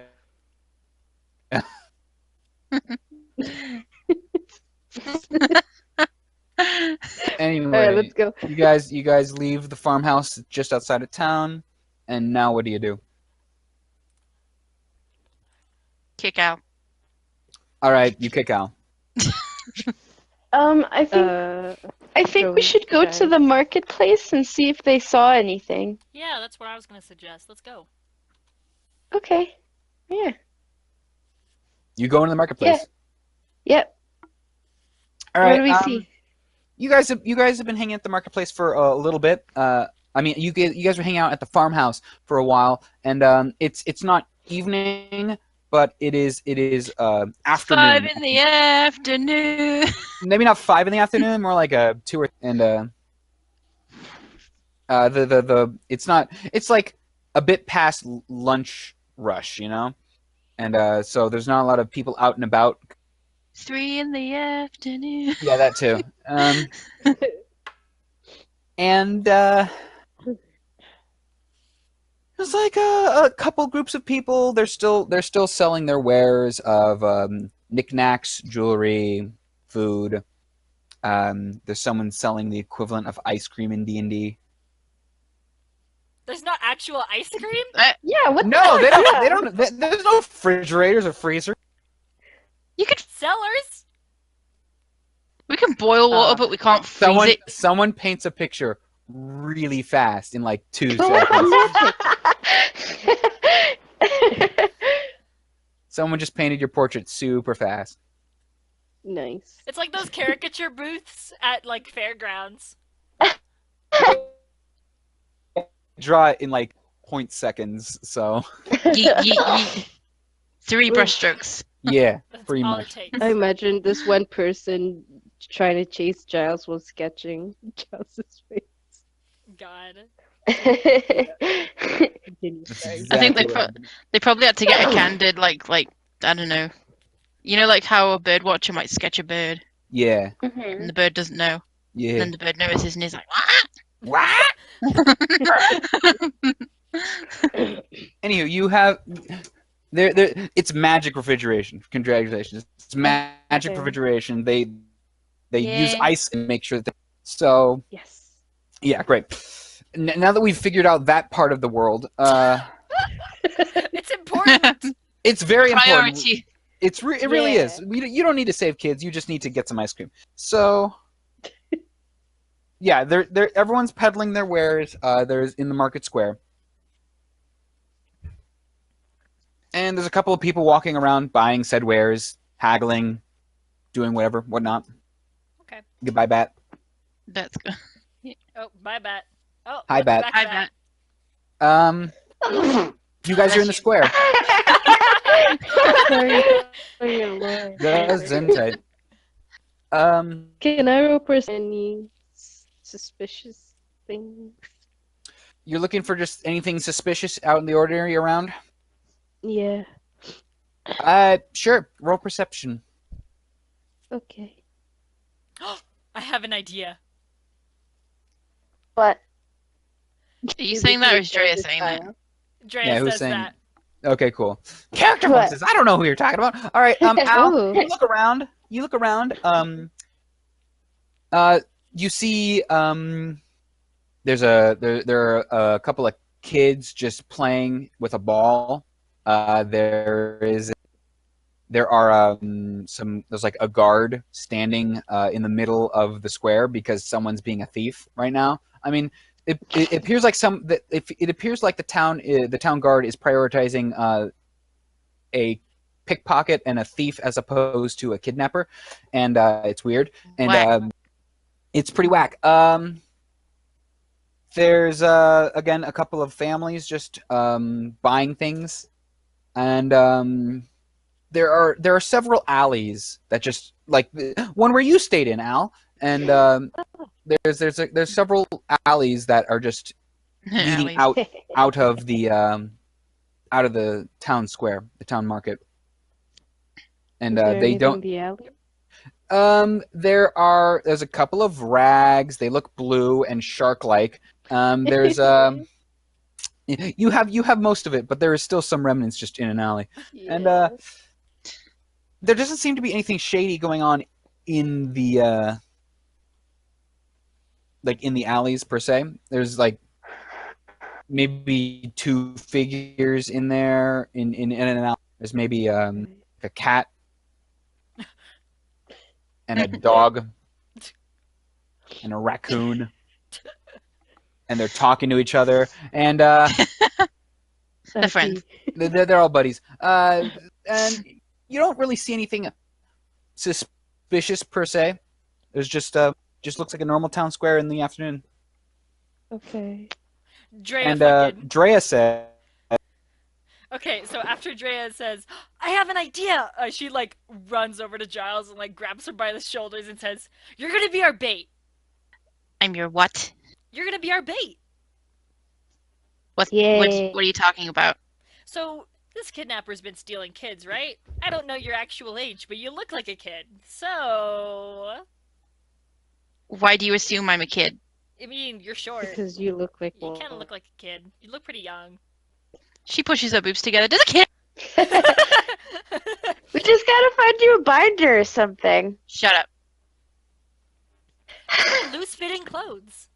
Anyway, All right, let's go. you guys leave the farmhouse just outside of town, and now what do you do? Kick out. All right, you kick Al. I think we throwing should go to guys. the marketplace and see if they saw anything. Yeah, that's what I was gonna suggest. Let's go. Okay. Yeah. You go into the marketplace. Yep. All What right. do we see? You guys have been hanging at the marketplace for a little bit. I mean, you guys were hanging out at the farmhouse for a while, and it's not evening, but it is afternoon. 5 in the afternoon. Maybe not 5 in the afternoon, more like 2 or and it's not it's like a bit past lunch rush, you know, and so there's not a lot of people out and about. 3 in the afternoon. Yeah, that too. And there's like a couple groups of people. They're still selling their wares of knickknacks, jewelry, food. There's someone selling the equivalent of ice cream in D&D. There's not actual ice cream? Yeah, what No, the they heck? don't. There's no refrigerators or freezer. You could. Sellers? We can boil water, but we can't freeze it. Someone paints a picture really fast in like 2 Oh, seconds. Someone just painted your portrait super fast. Nice. It's like those caricature booths at like fairgrounds. Draw it in like 0.seconds, so Yeet, yeet, yeet. 3 brushstrokes. yeah, That's pretty all much. it takes. I imagine this one person trying to chase Giles was sketching Giles's face. God. Continue, sorry. I think Exactly. they probably had to get a candid like I don't know. You know, like how a bird watcher might sketch a bird Yeah, Mhm. and the bird doesn't know. And yeah. then the bird notices and is like, What? Anywho, you have there. It's magic refrigeration. Congratulations. It's magic Okay. refrigeration. They use Yay. ice and make sure that. So Yes. yeah, great. Now that we've figured out that part of the world, It's important. it's very important. priority. It really Yeah. is. You don't need to save kids. You just need to get some ice cream. So, yeah, everyone's peddling their wares. There's in the market square, and there's a couple of people walking around buying said wares, haggling, doing whatnot. Okay. Goodbye, Bat. That's good. Oh, bye, Bat. Oh, Hi, let's Bat. back Hi, Bat. Matt. You guys are in the square. Sorry. Oh, your lord. That's tight. Can I roll any suspicious things? You're looking for just anything suspicious out in the ordinary around? Yeah. Sure. Roll perception. Okay. I have an idea. What? Are you saying that or is Drea saying that? Drea Yeah, who's says saying? that. Okay, cool. Character What? voices. I don't know who you're talking about. All right, Al, Oh. you look around. You look around. You see, there are a couple of kids just playing with a ball. There are there's like a guard standing in the middle of the square because someone's being a thief right now. I mean, it appears like it appears like the town guard is prioritizing a pickpocket and a thief as opposed to a kidnapper, and it's weird and Whack. it's pretty whack. There's again a couple of families just buying things, and there are several alleys that just like the one where you stayed in, Al, and there's several alleys that are just leading Alleys. out of the town square, the town market, and Is there they anything don't. in the alley? There's a couple of rags. They look blue and shark-like. There's you have most of it, but there is still some remnants just in an alley. And there doesn't seem to be anything shady going on in the like in the alleys per se. There's like maybe two figures in there in an alley. There's maybe a cat and a dog and a raccoon, and they're talking to each other, and The friends. they're all buddies. And you don't really see anything suspicious per se. There's just looks like a normal town square in the afternoon. Okay. Drea And fucking. Drea said, Okay, so after Drea says, "I have an idea," she like runs over to Giles and like grabs her by the shoulders and says, "You're gonna be our bait. I'm your what? You're gonna be our bait." What Yay. are you talking about? So this kidnapper's been stealing kids, right? I don't know your actual age, but you look like a kid. So, Why do you assume I'm a kid? I mean, you're short. Because you look like You one. kind of look like a kid. You look pretty young. She pushes her boobs together. Does a kid? We just gotta find you a binder or something. Shut up. Loose-fitting clothes.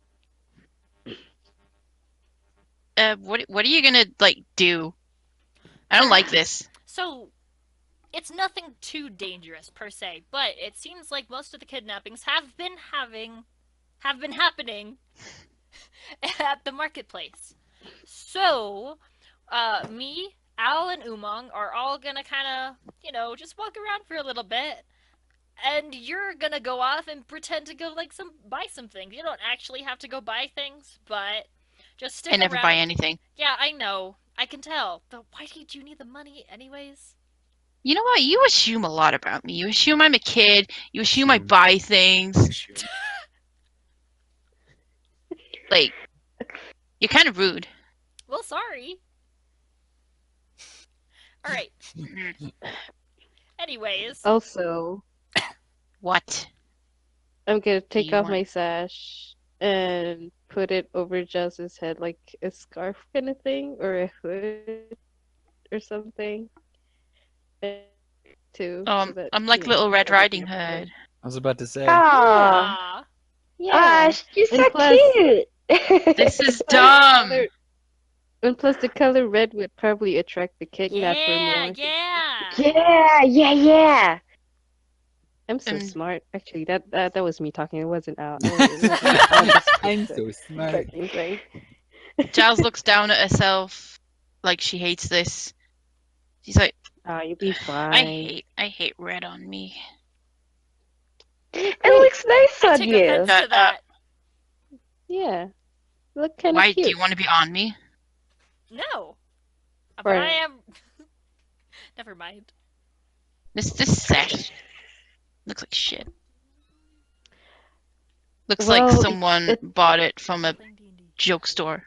What are you gonna like do? I don't like this. So, it's nothing too dangerous per se, but it seems like most of the kidnappings have been happening at the marketplace. So, me, Al, and Umang are all gonna kind of, just walk around for a little bit, and you're gonna go off and pretend to go like buy some things. You don't actually have to go buy things, but just stick I never around. buy anything. Yeah, I know. I can tell. But why did you need the money anyways? You know what? You assume a lot about me. You assume I'm a kid. You assume I buy things. Like, you're kind of rude. Well, sorry. All right. Anyways, Also, What? I'm gonna take you off want? my sash and put it over Jaz's head like a scarf kind of thing, or a hood or something. Too. so that, I'm like Little Red Riding Hood. I was about to say, Aw, yeah. she's so And plus- cute. This is The dumb. color- And plus, the color red would probably attract the kidnapper Yeah, more. yeah. Yeah. I'm so Mm. smart. Actually, that was me talking. It wasn't out. I just I'm picked so the smart. fucking thing. Giles looks down at herself like she hates this. She's like, You'll be fine. I hate red on me. It looks nice I on take you. offense to that. Yeah. Look kind of Why cute. do you want to be on me? No. But Right. I am. Never mind. This sash looks like shit. Looks Well, like someone it- bought it from a Playing D&D. joke store.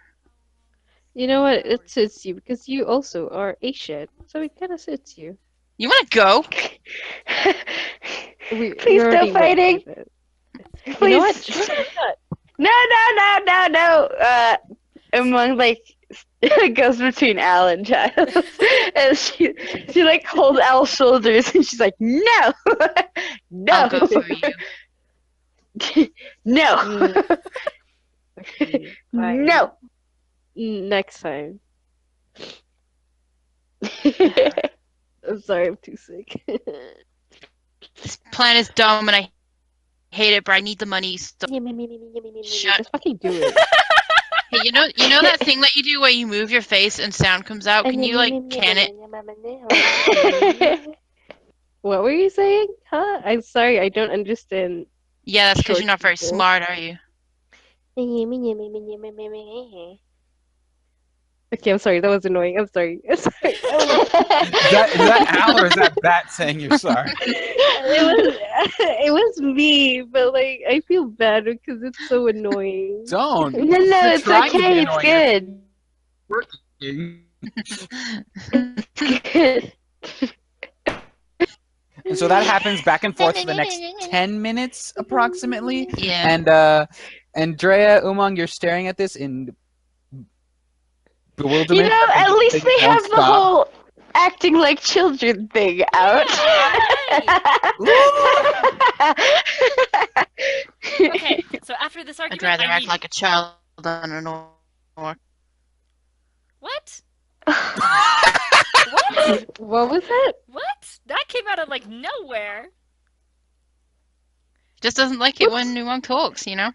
You know what? It suits you because you also are a shit, so it kind of suits you. You want to go? Please no already went fighting. with it. You know what? Please. Sure, why not? No. among like goes between Al and Giles, and she like holds Al's shoulders, and she's like, "No, no, I'll go for you. no, Fine. no." Next time. I'm sorry, I'm too sick. This plan is dumb and I hate it, but I need the money. So shut. Just fucking do it. Hey, you know that thing that you do where you move your face and sound comes out? Can you like can it? What were you saying? Huh? I'm sorry, I don't understand. Yeah, that's because you're not very people. smart, are you? Okay, I'm sorry, that was annoying. I'm sorry. I'm sorry. Is that Al or is that Bat saying you're sorry? It was me, but like I feel bad because it's so annoying. Don't. No, no, You're it's trying to be okay. It's annoying. good. Good. And so that happens back and forth for the next 10 minutes approximately. Yeah. And Andrea, Umang, you're staring at this in bewilderment. You know, at least they won't have the stop. whole acting like children thing out. Okay, so after this I'd argument, rather I act need... like a child than an orc. What? What was that? What? That came out of like nowhere. Just doesn't like it when Nuang talks, you know?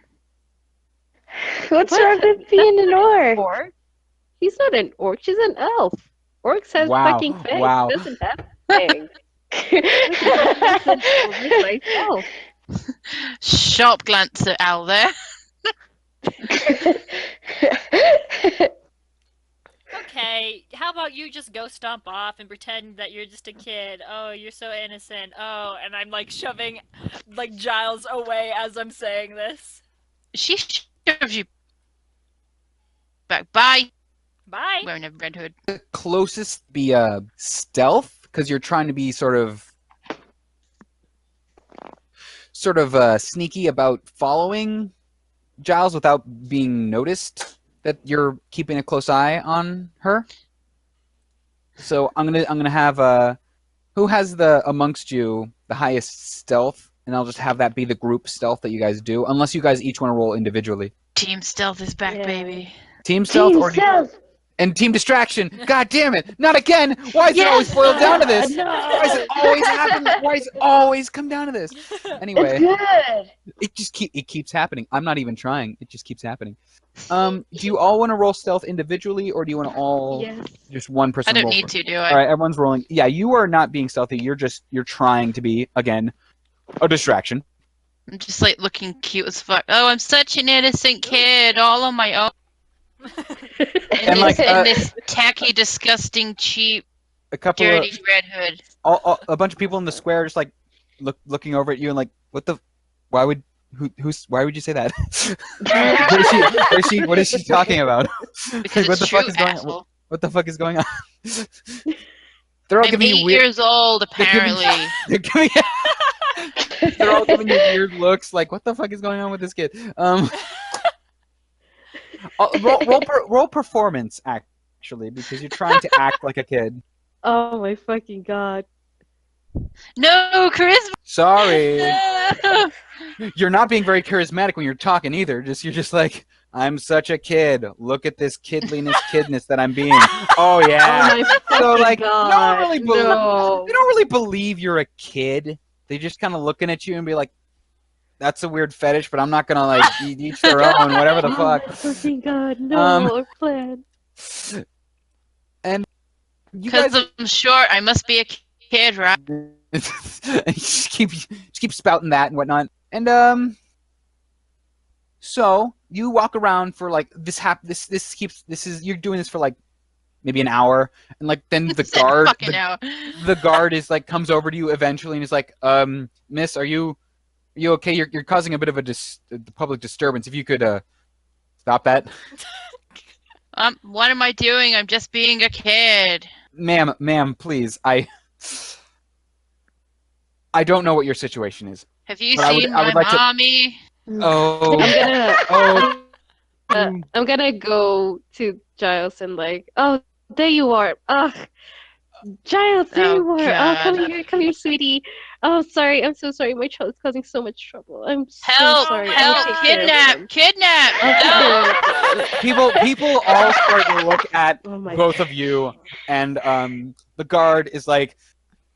What's What? wrong with being an orc? Orc? He's not an orc. She's an elf. Orcs has Wow, fucking fangs. wow. Doesn't have fangs. Myself. Sharp glance at Al there. Okay, how about you just go stomp off and pretend that you're just a kid? Oh, you're so innocent. Oh, and I'm like shoving like Giles away as I'm saying this. She shoves you back. Bye. Bye. Wearing a red hood. The closest be stealth, because you're trying to be sort of sneaky about following Giles without being noticed that you're keeping a close eye on her. So I'm gonna have who has the amongst you the highest stealth, and I'll just have that be the group stealth that you guys do, unless you guys each want to roll individually. Team stealth is back, Yeah. baby. Team stealth Team or stealth. and team distraction. God damn it! Not again! Why is it always boiled down to this? Why does it always happen? Why does it always come down to this? Anyway, It's good. it keeps happening. I'm not even trying. It just keeps happening. Do you all want to roll stealth individually, or do you want to all Yes. just one person? I don't roll need for- to, do I? All right, everyone's rolling. Yeah, you are not being stealthy. You're trying to be again a distraction. I'm just like looking cute as fuck. Oh, I'm such an innocent kid, all on my own. And like In this tacky, disgusting, cheap, a couple dirty of red hood. a bunch of people in the square just like looking over at you and like, what the? Why would why would you say that? What is she talking about? Because What it's the true, fuck is going on? asshole. What the fuck is going on? They're all I'm giving 8 you weird. years old, They're giving- apparently. They're giving. They're all giving you weird looks. Like, what the fuck is going on with this kid? Roll performance actually, because you're trying to act like a kid. Oh my fucking god. No, charisma! Sorry, you're not being very charismatic when you're talking either. You're just like, I'm such a kid. Look at this kidness that I'm being. Oh yeah. Oh my fucking So like, god. they don't really believe you're a kid. They just kind of looking at you and be like, "That's a weird fetish," but I'm not gonna like each their own, whatever the Oh fuck. my fucking god. No, Um, our plan. And you Because guys I'm short, I must be a kid, right? just keep spouting that and whatnot. And so you walk around for like you're doing this for like maybe an hour, and like then the Said guard fucking hour. the guard is like comes over to you eventually and is like, miss, are you okay? You're causing a bit of a public disturbance. If you could stop that. What am I doing? I'm just being a kid. Ma'am, please. I don't know what your situation is. Have you But I seen would my like to- mommy? Oh, I'm gonna oh, I'm gonna go to Giles and like, oh, there you are. Ugh, Giles, there Oh you are. Oh, God. come here, sweetie. Oh, sorry. I'm so sorry. My child is causing so much trouble. I'm so Help! sorry. my I'll Help! take God. care of Kidnap! him. Kidnap! I'll take Help! care of him. People all start to look at Oh my both of you, and the guard is like,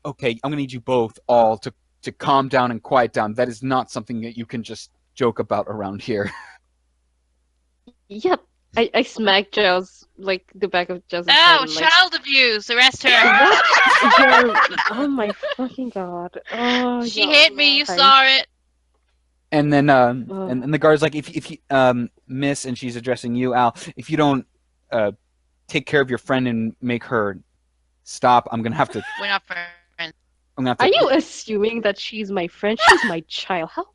"Okay, I'm gonna need you both all to calm down and quiet down. That is not something that you can just joke about around here." Yep. I smacked Giles, like the back of Giles's head Oh, and like, child abuse! Arrest her! what? Oh my fucking god. Oh, She y'all hit me. You guys. saw it. And then Oh. and the guard's like, if you miss, and she's addressing you, Al, if you don't take care of your friend and make her stop, I'm gonna have to. We're not friends. I'm gonna have Are to. you assuming that she's my friend? She's my child. How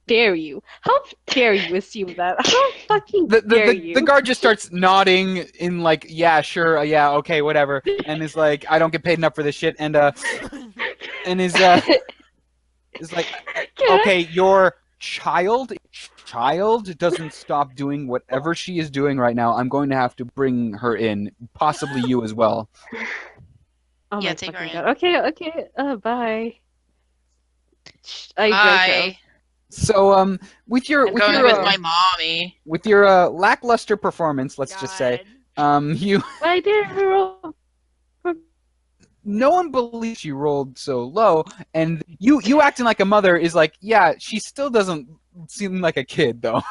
dare you? How dare you assume that? How fucking dare you? The guard just starts nodding in like, yeah, sure, yeah, okay, whatever, and is like, I don't get paid enough for this shit, and is like, okay, your child doesn't stop doing whatever she is doing right now. I'm going to have to bring her in, possibly you as well. Oh Yeah, my take her fucking in. god. Okay. Bye. I Bye. So with your I'm with going your with my mommy. with your lackluster performance, let's just say, you But I didn't roll. no one believes you rolled so low, and you acting like a mother is like, yeah, she still doesn't seem like a kid though.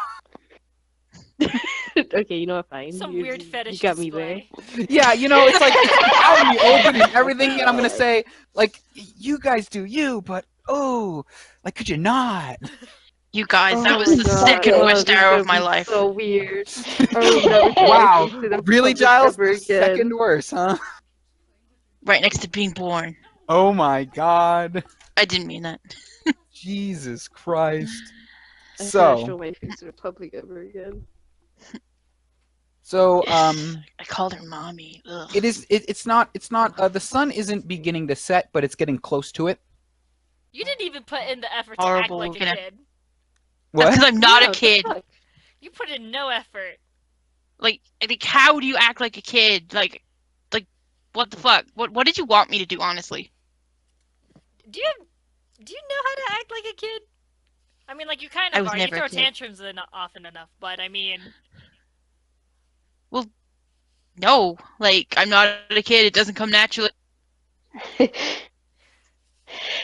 Okay, you know what? Fine. Some You- weird you fetish got me there. display. Yeah, it's like it's out in the open and everything, and I'm gonna say like, you guys do you, but oh, like, could you not? You guys, Oh that my was the god. second Oh, worst this is hour gonna of my be life. so weird. Are we never gonna Wow, go to the really, public Giles? ever The again? second worst, huh? Right next to being born. Oh my god, I didn't mean that. Jesus Christ. I cannot show So, my face to the public ever again. I called her mommy. Ugh. it's not the sun isn't beginning to set, but it's getting close to it. You didn't even put in the effort Horrible. to act like a Gonna- kid. What? That's because I'm not Yeah, a what the kid. fuck? You put in no effort. Like, how do you act like a kid? Like, what the fuck? What did you want me to do, honestly? Do you know how to act like a kid? I mean, like, you kind I of was are. You never a throw kid. tantrums often enough, but I mean, No, like, I'm not a kid. It doesn't come naturally. Hey,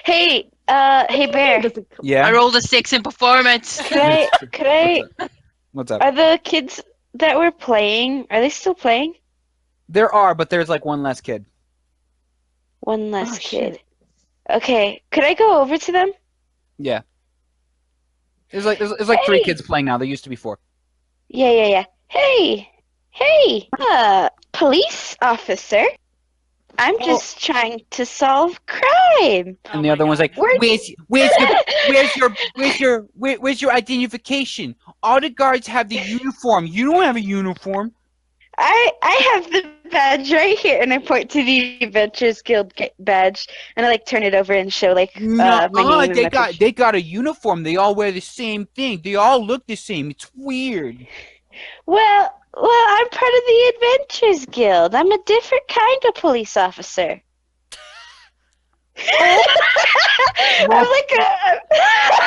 hey It Bear. doesn't come- I Yeah. rolled a 6 in performance. Could I What's up? are the kids that were playing, are they still playing? There are, but there's like one less kid. One less Oh, kid. shit. Okay, could I go over to them? Yeah. There's like three Hey! kids playing now. There used to be four. Yeah. Hey, police officer. I'm just trying to solve crime. And the other one's like, Where- where's your identification? All the guards have the uniform. You don't have a uniform. I have the badge right here, and I point to the Adventures Guild badge, and I like turn it over and show like my name and they my got picture. they got a uniform. They all wear the same thing. They all look the same. It's weird. Well, I'm part of the Adventures Guild. I'm a different kind of police officer. I'm like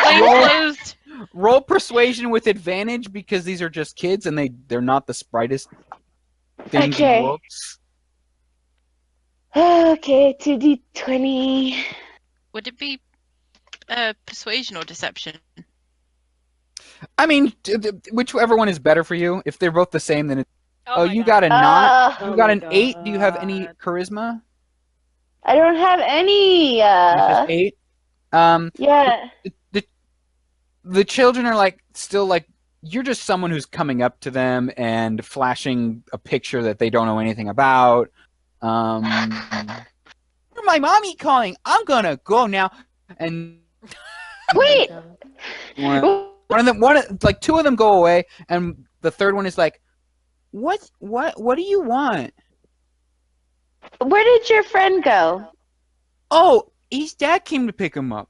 Plain Roll. closed. Roll persuasion with advantage because these are just kids and they're not the sprightest things in Okay. the world. Okay, 2d20. Would it be persuasion or deception? I mean, whichever one is better for you. If they're both the same, then oh my you God. got a not. Oh You got my an 8. Do you have any God. charisma? I don't have any. It's just 8. Yeah. The children are like still like, you're just someone who's coming up to them and flashing a picture that they don't know anything about. My mommy calling. I'm gonna go now. And Wait. two of them go away, and the third one is like, what do you want? Where did your friend go? Oh, his dad came to pick him up.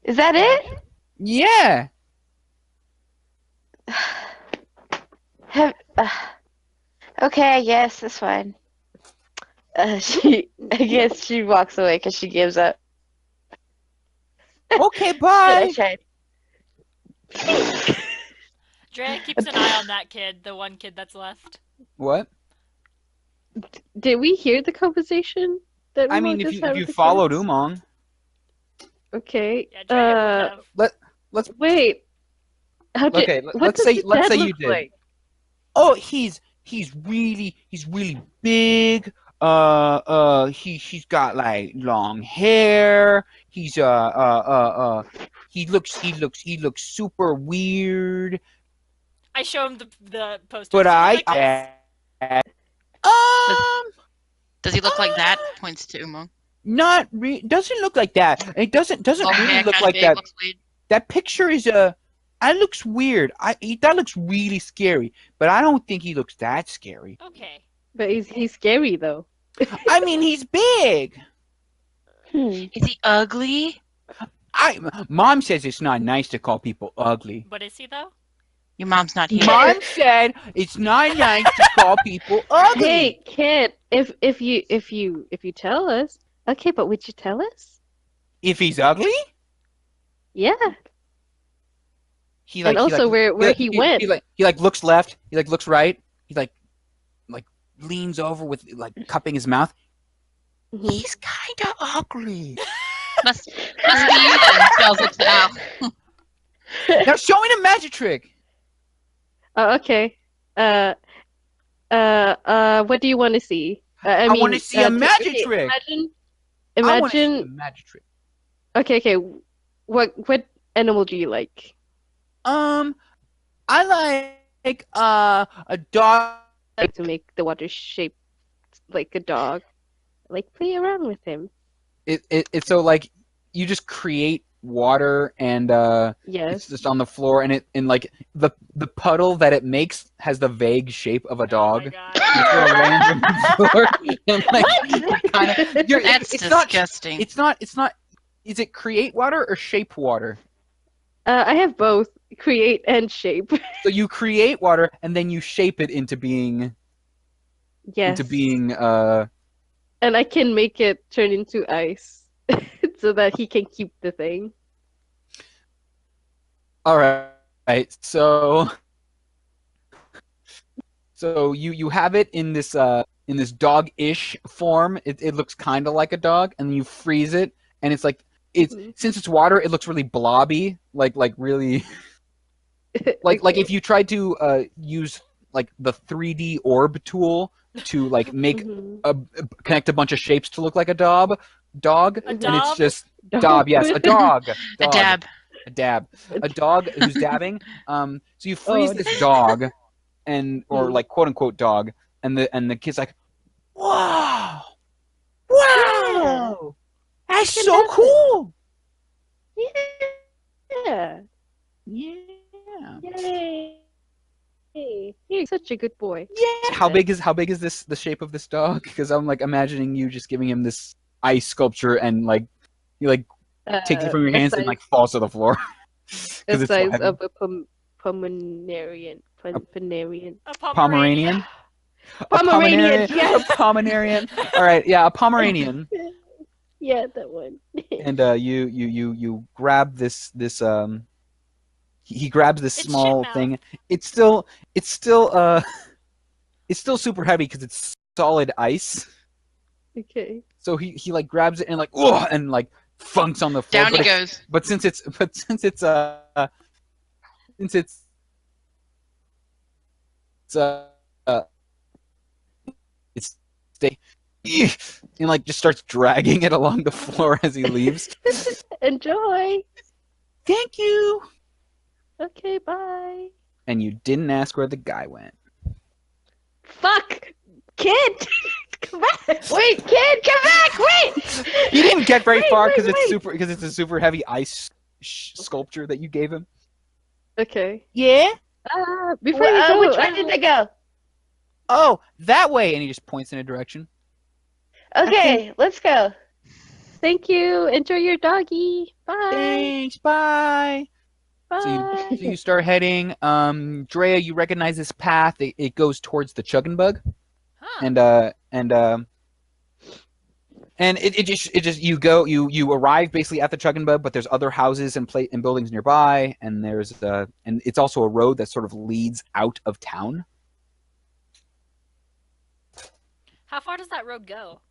Is that it? Yeah. Have, okay, I guess that's fine. I guess she walks away because she gives up. Okay, But I bye. tried. Drea keeps an eye on that kid, the one kid that's left. What? Did we hear the conversation that I Umar mean, just if had you with the followed kids? Umong, Okay. Yeah, Drea would have. let's Wait. How did? okay. What does the Let's dad say look you did. like? Oh, he's really big. He's got like long hair. He's he looks super weird. I show him the posters. But What do you I like this? Does he look like that? Points to Umong. not doesn't look like that. It doesn't Long really hair, look kind of like big, that. looks weird. That picture is that looks weird. That looks really scary, but I don't think he looks that scary. Okay. But he's scary though. I mean, he's big. Hmm. Is he ugly? Mom says it's not nice to call people ugly. But is he though? Your mom's not here. Mom said it's not nice to call people ugly. Hey, kid, if you tell us, okay, but would you tell us? If he's ugly, Yeah. he And also where he went. He looks left. He looks right. He like leans over with like cupping his mouth. Mhm. He's kind of ugly. Must be you then, Charles looks out. Now show me the magic trick. Oh, okay. What do you want to see? I I want to mean, see a magic okay, trick. Imagine. I want to see a magic trick. Okay. What animal do you like? I like a dog. Like to make the water shaped like a dog. Like play around with him. It's so like you just create water and it's Yes. just on the floor and like the puddle that it makes has the vague shape of a Oh dog. my god. You throw it random on the floor and like kind of That's disgusting. It's not. Is it create water or shape water? I have both create and shape. So you create water and then you shape it into being Yes. and I can make it turn into ice so that he can keep the thing. all right. So you have it in this dog-ish form. It looks kind of like a dog, and you freeze it, and it's like since it's water, it looks really blobby, like really like Okay. if you tried to use like the 3D orb tool to like make Mhm. connect a bunch of shapes to look like a dog, A and it's dob? just dab, yes, a dog, A dab. a dab, a dog who's dabbing. So you freeze Oh. this dog, or like quote unquote dog, and the kid's like, wow, that's can so dab it. cool. Yeah. Yeah. Yay. You're such a good boy. Yeah. How big is this the shape of this dog? Because I'm like imagining you just giving him this ice sculpture and like he like takes it from your The hands and size, like falls to the floor. 'Cause the it's so size heavy. of a Pomeranian. Pomeranian. A Pomeranian. A Pomeranian, yes. A Pomeranian. All right, yeah, a Pomeranian. Yeah, that one. And you grab this he grabs this It's small shit thing. It's still it's still super heavy because it's solid ice. Okay. So he like grabs it and like oh and like funks on the floor. Down he but goes. But since it's it's stay and like just starts dragging it along the floor as he leaves. Enjoy. Thank you. Okay, bye. And you didn't ask where the guy went. Fuck! Kid! Come back! Wait, kid, come back! Wait! He didn't get very Wait, far wait, because wait. it's a super heavy ice sculpture that you gave him. Okay. Yeah. Before you go, Which way did they go? Oh, that way, and he just points in a direction. Okay, let's go. thank you. Enjoy your doggy. Bye. Thanks. Bye. Bye. So you start heading. Drea, you recognize this path. It goes towards the Chuggenbug, Huh. and it just you arrive basically at the Chuggenbug, but there's other houses and buildings nearby, and and it's also a road that sort of leads out of town. How far does that road go?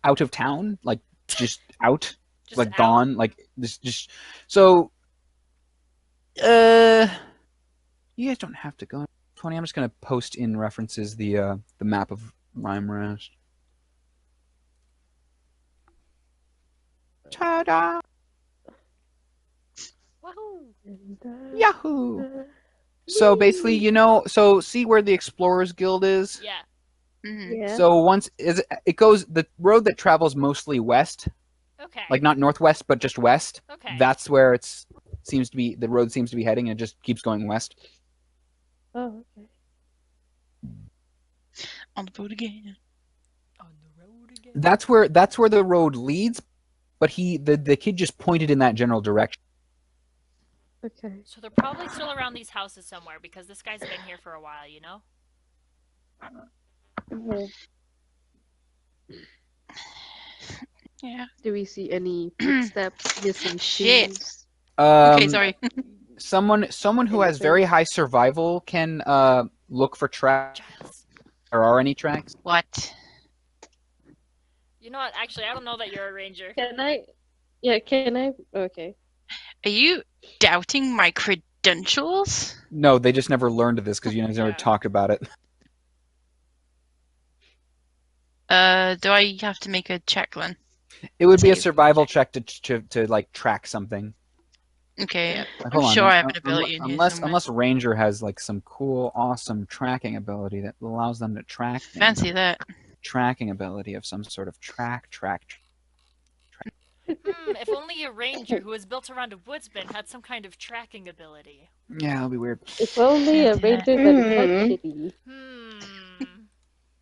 Out of town, like just out, Just like out? gone, like this just so. You guys don't have to go. 20. I'm just gonna post in references the map of Rhyme Rest. Ta-da! Woohoo! Yahoo! So basically, so see where the Explorers Guild is? Yeah. Mhm. Yeah. So it goes the road that travels mostly west, Okay. like not northwest, but just west. Okay. That's where the road seems to be heading, and it just keeps going west. Oh, okay. On the boat again. On the road again. That's where the road leads, but the kid just pointed in that general direction. Okay. So they're probably still around these houses somewhere because this guy's been here for a while, you know? Mhm. Yeah. Do we see any footsteps, missing Shit. shoes? Okay, sorry. Someone who has very Anything? high survival can look for tracks. Giles. There are any tracks? What? You know what? Actually, I don't know that you're a ranger. Can I? Yeah, can I? Okay. Are you doubting my credentials? No, they just never learned of this because you guys never Yeah. talked about it. Do I have to make a check then? It would be a Save. survival check to like track something. Okay, Like, I'm hold on, sure I have an ability in here unless somewhere. Ranger has like some cool, awesome tracking ability that allows them to track things. Fancy that. Tracking ability of some sort of track. If only a ranger who was built around a woodsman had some kind of tracking ability. Yeah, that'll be weird. If only a Fancy that. ranger that is like kitty.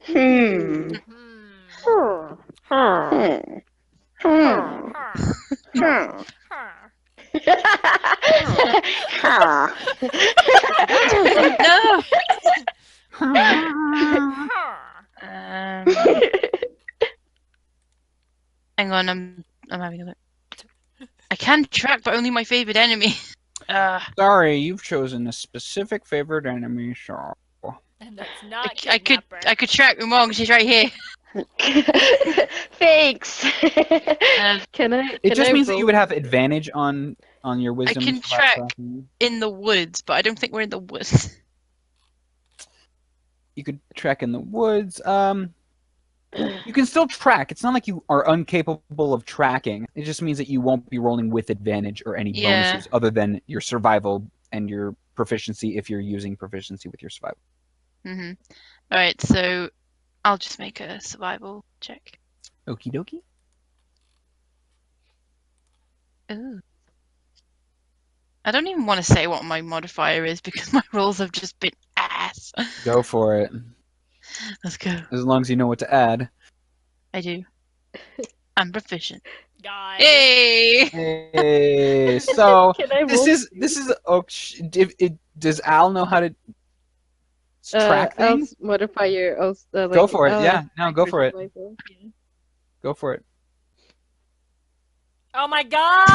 Hmm. Hmm. Hmm. Hmm. Huh. Hmm. No! Huh. Hang on, I'm having a look. I can track, but only my favorite enemy. Sorry, you've chosen a specific favorite enemy, so. And that's not I kidnapper. could track them all. She's right here. Thanks. Can I? It Can just I means that roll? you would have advantage on your wisdom. can survival track. tracking. In the woods, but I don't think we're in the woods. You could track in the woods. You can still track. It's not like you are incapable of tracking. It just means that you won't be rolling with advantage or any Yeah. bonuses other than your survival and your proficiency if you're using proficiency with your survival. Mm-hmm. All right, so I'll just make a survival check. Okie dokie. Ooh. I don't even want to say what my modifier is because my rolls have just been ass. Go for it. Let's go. As long as you know what to add. I do. I'm proficient. Guys. Hey! Hey, so Can I this roll? is does Al know how to track things? Else modifier. Else, Go for it. Yeah, no, go for it. survival. Go for it. Oh my god!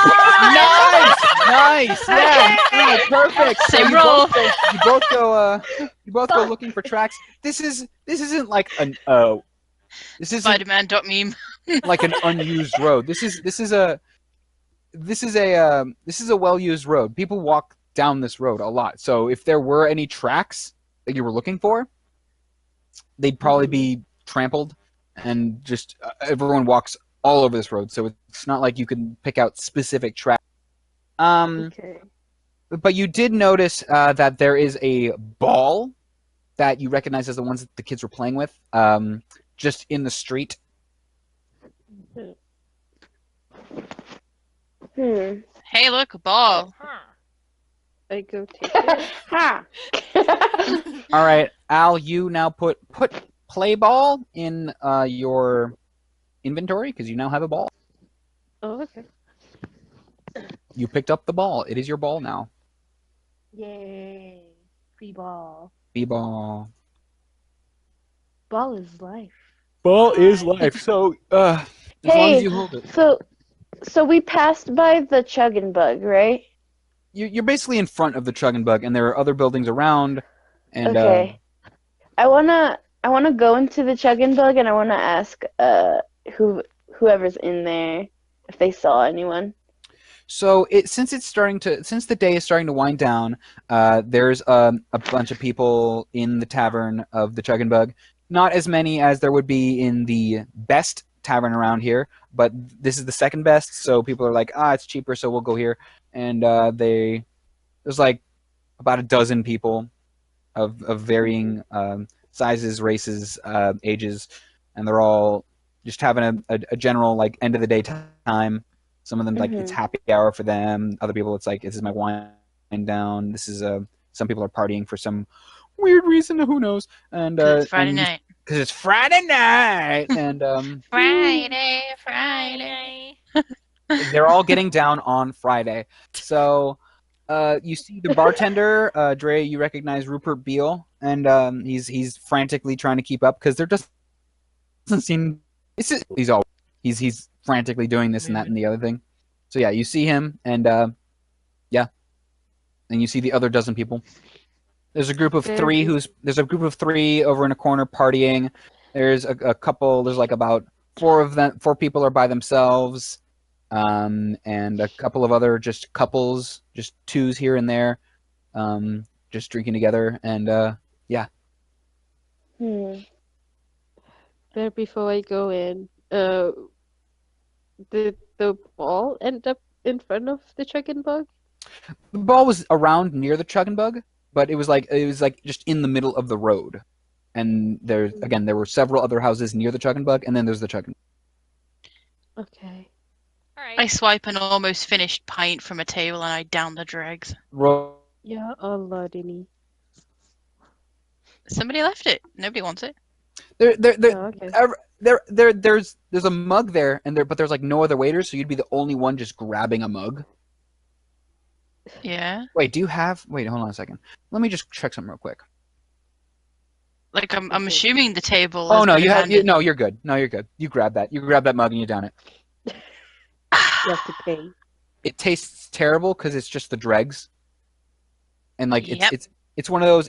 Nice, yeah, no, perfect. So Same you roll. both go looking for tracks. This isn't like this isn't Spider-Man.meme. like an unused road. This is a well-used road. People walk down this road a lot. So if there were any tracks that you were looking for, they'd probably be trampled, and just everyone walks all over this road. So it's not like you can pick out specific tracks. Okay. But you did notice that there is a ball that you recognize as the ones that the kids were playing with, just in the street. Hey, look, a ball. Huh. I go take it. Ha. All right, Al, you now put play ball in your inventory because you now have a ball. Oh, okay. You picked up the ball. It is your ball now. Yay. Free ball. B-ball. Ball is life. Ball is Bye. life. So, as long as Hey, you hold it. so we passed by the chugging bug, right? You're basically in front of the Chug Bug, and there are other buildings around, and Okay. I wanna go into the chugging bug and I wanna ask whoever's in there if they saw anyone. so since the day is starting to wind down, there's a bunch of people in the tavern of the Chug Bug. Not as many as there would be in the best tavern around here, but this is the second best, so people are like, it's cheaper, so we'll go here. And there's like about a dozen people of varying sizes, races, ages, and they're all just having a general like end of the day time. Some of them like it's Mhm. happy hour for them. Other people it's like this is my wind down. This is some people are partying for some weird reason. Who knows? And Because it's Friday and night. because it's Friday night, and Friday. Friday. they're all getting down on Friday. So you see the bartender, Dre. You recognize Rupert Beale, and he's frantically trying to keep up because there doesn't seem. He's frantically doing this and that and the other thing. So yeah, you see him, and yeah, and you see the other dozen people. There's a group of There three be- there's a group of three over in a corner partying. There's a couple. There's like about four of them. Four people are by themselves, and a couple of other just couples, just twos here and there, just drinking together. And yeah, Hmm. There before I go in. Did the ball end up in front of the chicken bug? the ball was around near the Chug and Bug, but it was like just in the middle of the road. And there were several other houses near the Chug and Bug, and then there's the Chug and Okay. All I right. swipe an almost finished pint from a table and I down the dregs. Bug. Yeah, Allah Dini. Somebody left it. Nobody wants it. There, Oh, okay. there's a mug there, but there's like no other waiters, so you'd be the only one just grabbing a mug. Yeah. Wait, do you have? Wait, hold on a second. Let me just check something real quick. Like I'm Okay. assuming the table Oh has no, been abandoned. no, you're good. No, you're good. You grab that. You grab that mug and you down it. You have to pay. It tastes terrible because it's just the dregs, and like Yep. it's one of those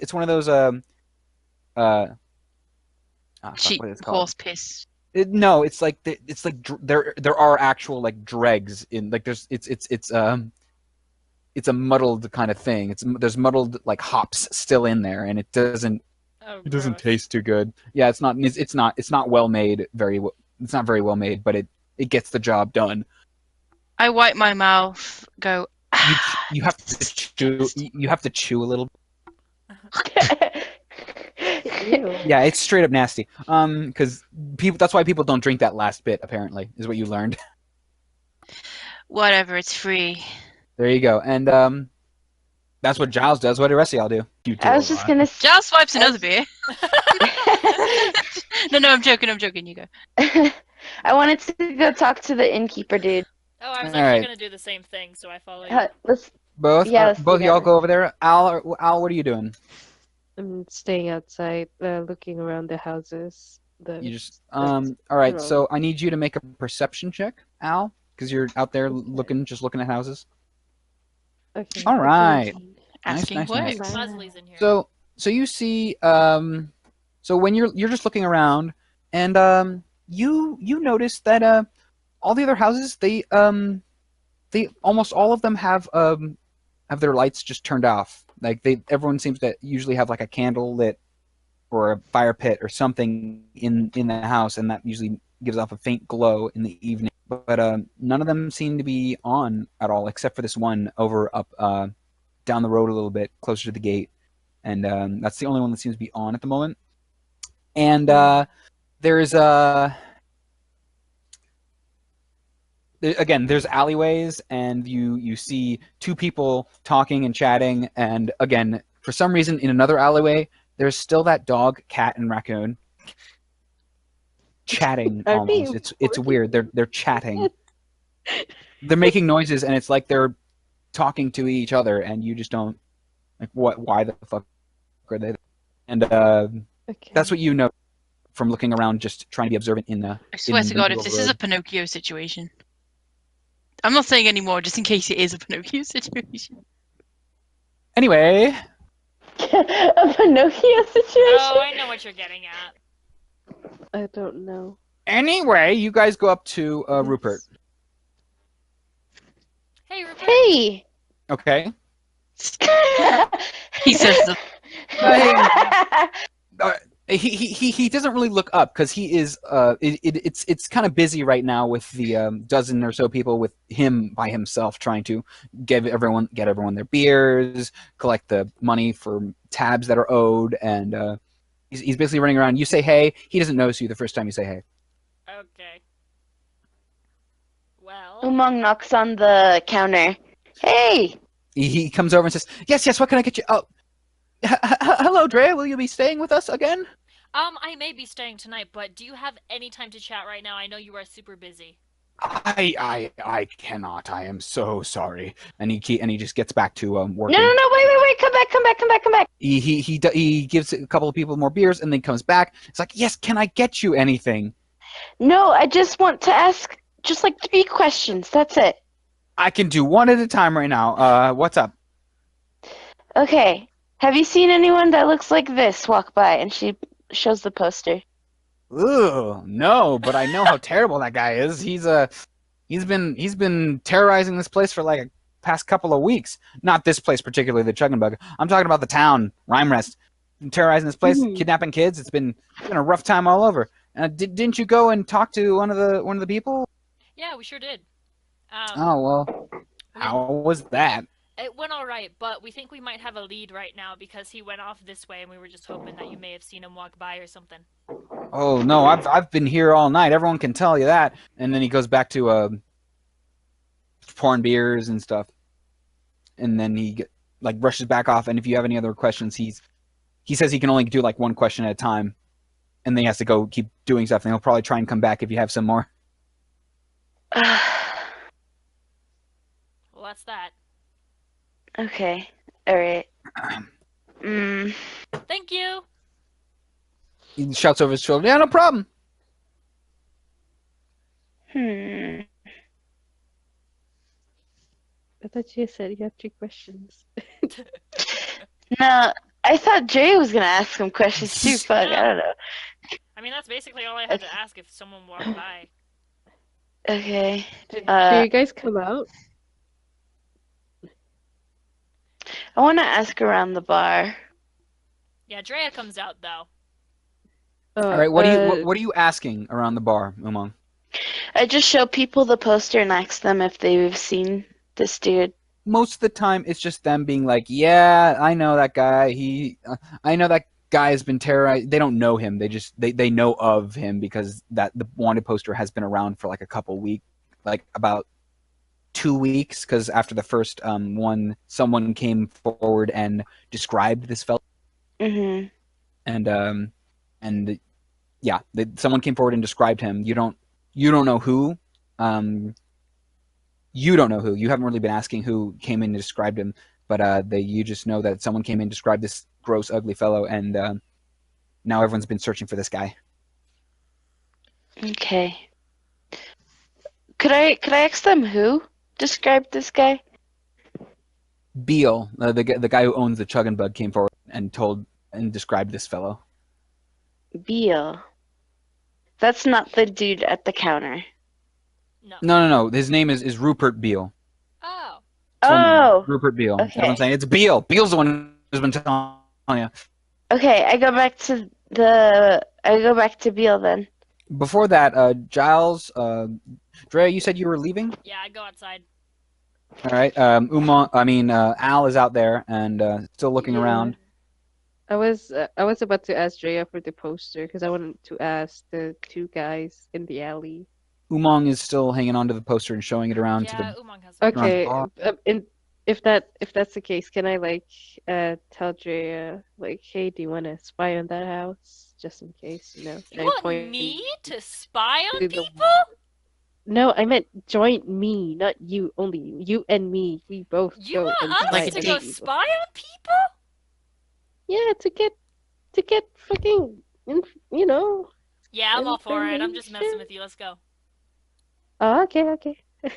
fuck, Cheap what is it called? horse piss. No, it's like there are actual like dregs in like it's a muddled kind of thing. There's muddled like hops still in there, and it doesn't Gross. taste too good. Yeah, it's not well made. It's not very well made, but it gets the job done. I wipe my mouth, go. You have to chew. You have to chew a little. Ew. Yeah, it's straight up nasty. Because people. That's why people don't drink that last bit. Apparently, is what you learned. Whatever, it's free. There you go. And that's what Giles does. What do the rest of y'all do? You do I a was just lot. gonna. Giles swipes another As- beer. No, I'm joking. You go. I wanted to go talk to the innkeeper dude. Oh, I was All actually right. gonna do the same thing, so I follow you. Let's. Both. Yeah, let's Both of y'all together. go over there. Al, what are you doing? I'm staying outside, looking around the houses. You just That's All right. wrong. So I need you to make a perception check, Al, because you're out there Okay. just looking at houses. Okay. All right. 17. Asking nice, nice. works. Bosley's in here. So you see so when you're just looking around, and you notice that all the other houses they almost all of them have their lights just turned off. Like everyone seems to usually have like a candle lit or a fire pit or something in the house, and that usually gives off a faint glow in the evening. But none of them seem to be on at all, except for this one over up down the road a little bit closer to the gate, and that's the only one that seems to be on at the moment. And there's again, there's alleyways, and you see two people talking and chatting, and again, for some reason, in another alleyway, there's still that dog, cat, and raccoon chatting Are they almost. It's weird. They're chatting. They're making noises, and it's like they're talking to each other, and you just don't Like, what? Why the fuck are they there? And Okay. that's what you know from looking around, just trying to be observant in the. I swear to God, if middle of this the is a road. Pinocchio situation. I'm not saying anymore, just in case it is a Pinocchio situation. Anyway, A Pinocchio situation? Oh, I know what you're getting at. I don't know. you guys go up to Rupert. Hey, Rupert. Hey! Okay. He says the He doesn't really look up because he is it's kind of busy right now with the dozen or so people with him by himself trying to get everyone their beers, collect the money for tabs that are owed, and he's basically running around. You say hey, he doesn't notice you the first time you say hey. Okay. Well, Umang knocks on the counter. Hey! He comes over and says yes, what can I get you? Oh, hello, Dre. Will you be staying with us again? I may be staying tonight, but do you have any time to chat right now? I know you are super busy. I cannot. I am so sorry. And he just gets back to No, working. wait, come back. He gives a couple of people more beers and then comes back. It's like, yes, can I get you anything? No, I just want to ask just like 3 questions. That's it. I can do one at a time right now. What's up? Okay. Have you seen anyone that looks like this walk by? And she shows the poster. Ugh, no, but I know how terrible that guy is. He's been terrorizing this place for like a past couple of weeks. Not this place particularly, the Chuggenbug. I'm talking about the town, Rhymerest. Terrorizing this place, Mhm. kidnapping kids. It's been a rough time all over. Didn't you go and talk to one of the people? Yeah, we sure did. Oh well, how was that? It went all right, but we think we might have a lead right now because he went off this way, and we were just hoping that you may have seen him walk by or something. Oh no, I've been here all night. Everyone can tell you that. And then he goes back to pouring beers and stuff. And then like rushes back off. And if you have any other questions, he says he can only do like one question at a time, and then he has to go keep doing stuff. And he'll probably try and come back if you have some more. Well, that's that. Okay. Alright. Mm. Thank you. He shouts over his shoulder, "Yeah, no problem." Hmm. I thought you said you had 3 questions. No, I thought Jay was gonna ask some questions too. Fuck, No. I don't know. I mean, that's basically all I had to ask if someone walked by. Okay. Do Uh, you guys come out? I want to ask around the bar. Yeah, Drea comes out though. All right, what are you asking around the bar, Umang? I just show people the poster and ask them if they've seen this dude. Most of the time, it's just them being like, "Yeah, I know that guy. I know that guy has been terrorized." They don't know him. They know of him because that the wanted poster has been around for like a couple weeks, like about 2 weeks. Because after the first one, someone came forward and described this fellow, Mm-hmm. and yeah, someone came forward and described him. You don't know who. You don't know who. You haven't really been asking who came in and described him, but you just know that someone came in and described this gross, ugly fellow, and now everyone's been searching for this guy. Okay. Could I ask them who described this guy? Beale, the guy who owns the Chuggenbug, came forward and described this fellow. Beale. That's not the dude at the counter. No. No. His name is Rupert Beale. Oh. Oh. Rupert Beale. Okay. Everyone's saying it's Beale. Beale's the one who's been telling you. Okay, I go back to Beale then. Before that, Giles, Drea, you said you were leaving? Yeah, I go outside. All right. Al is out there and still looking Yeah. around. I was about to ask Drea for the poster because I wanted to ask the 2 guys in the alley. Umang is still hanging on to the poster and showing it around to Yeah, the. Umang has one. Okay, bar. if that's the case, can I tell Drea hey, do you want to spy on that house just in case, You Can I want point me to spy on to people? No, I meant join me, not you only. You and me. We both You go want and us try Like a to and go date. see. spy on people? Yeah, to get fucking, you know, Yeah, I'm all for it. I'm just messing information. with you. Let's go. Oh, okay, okay. Okay,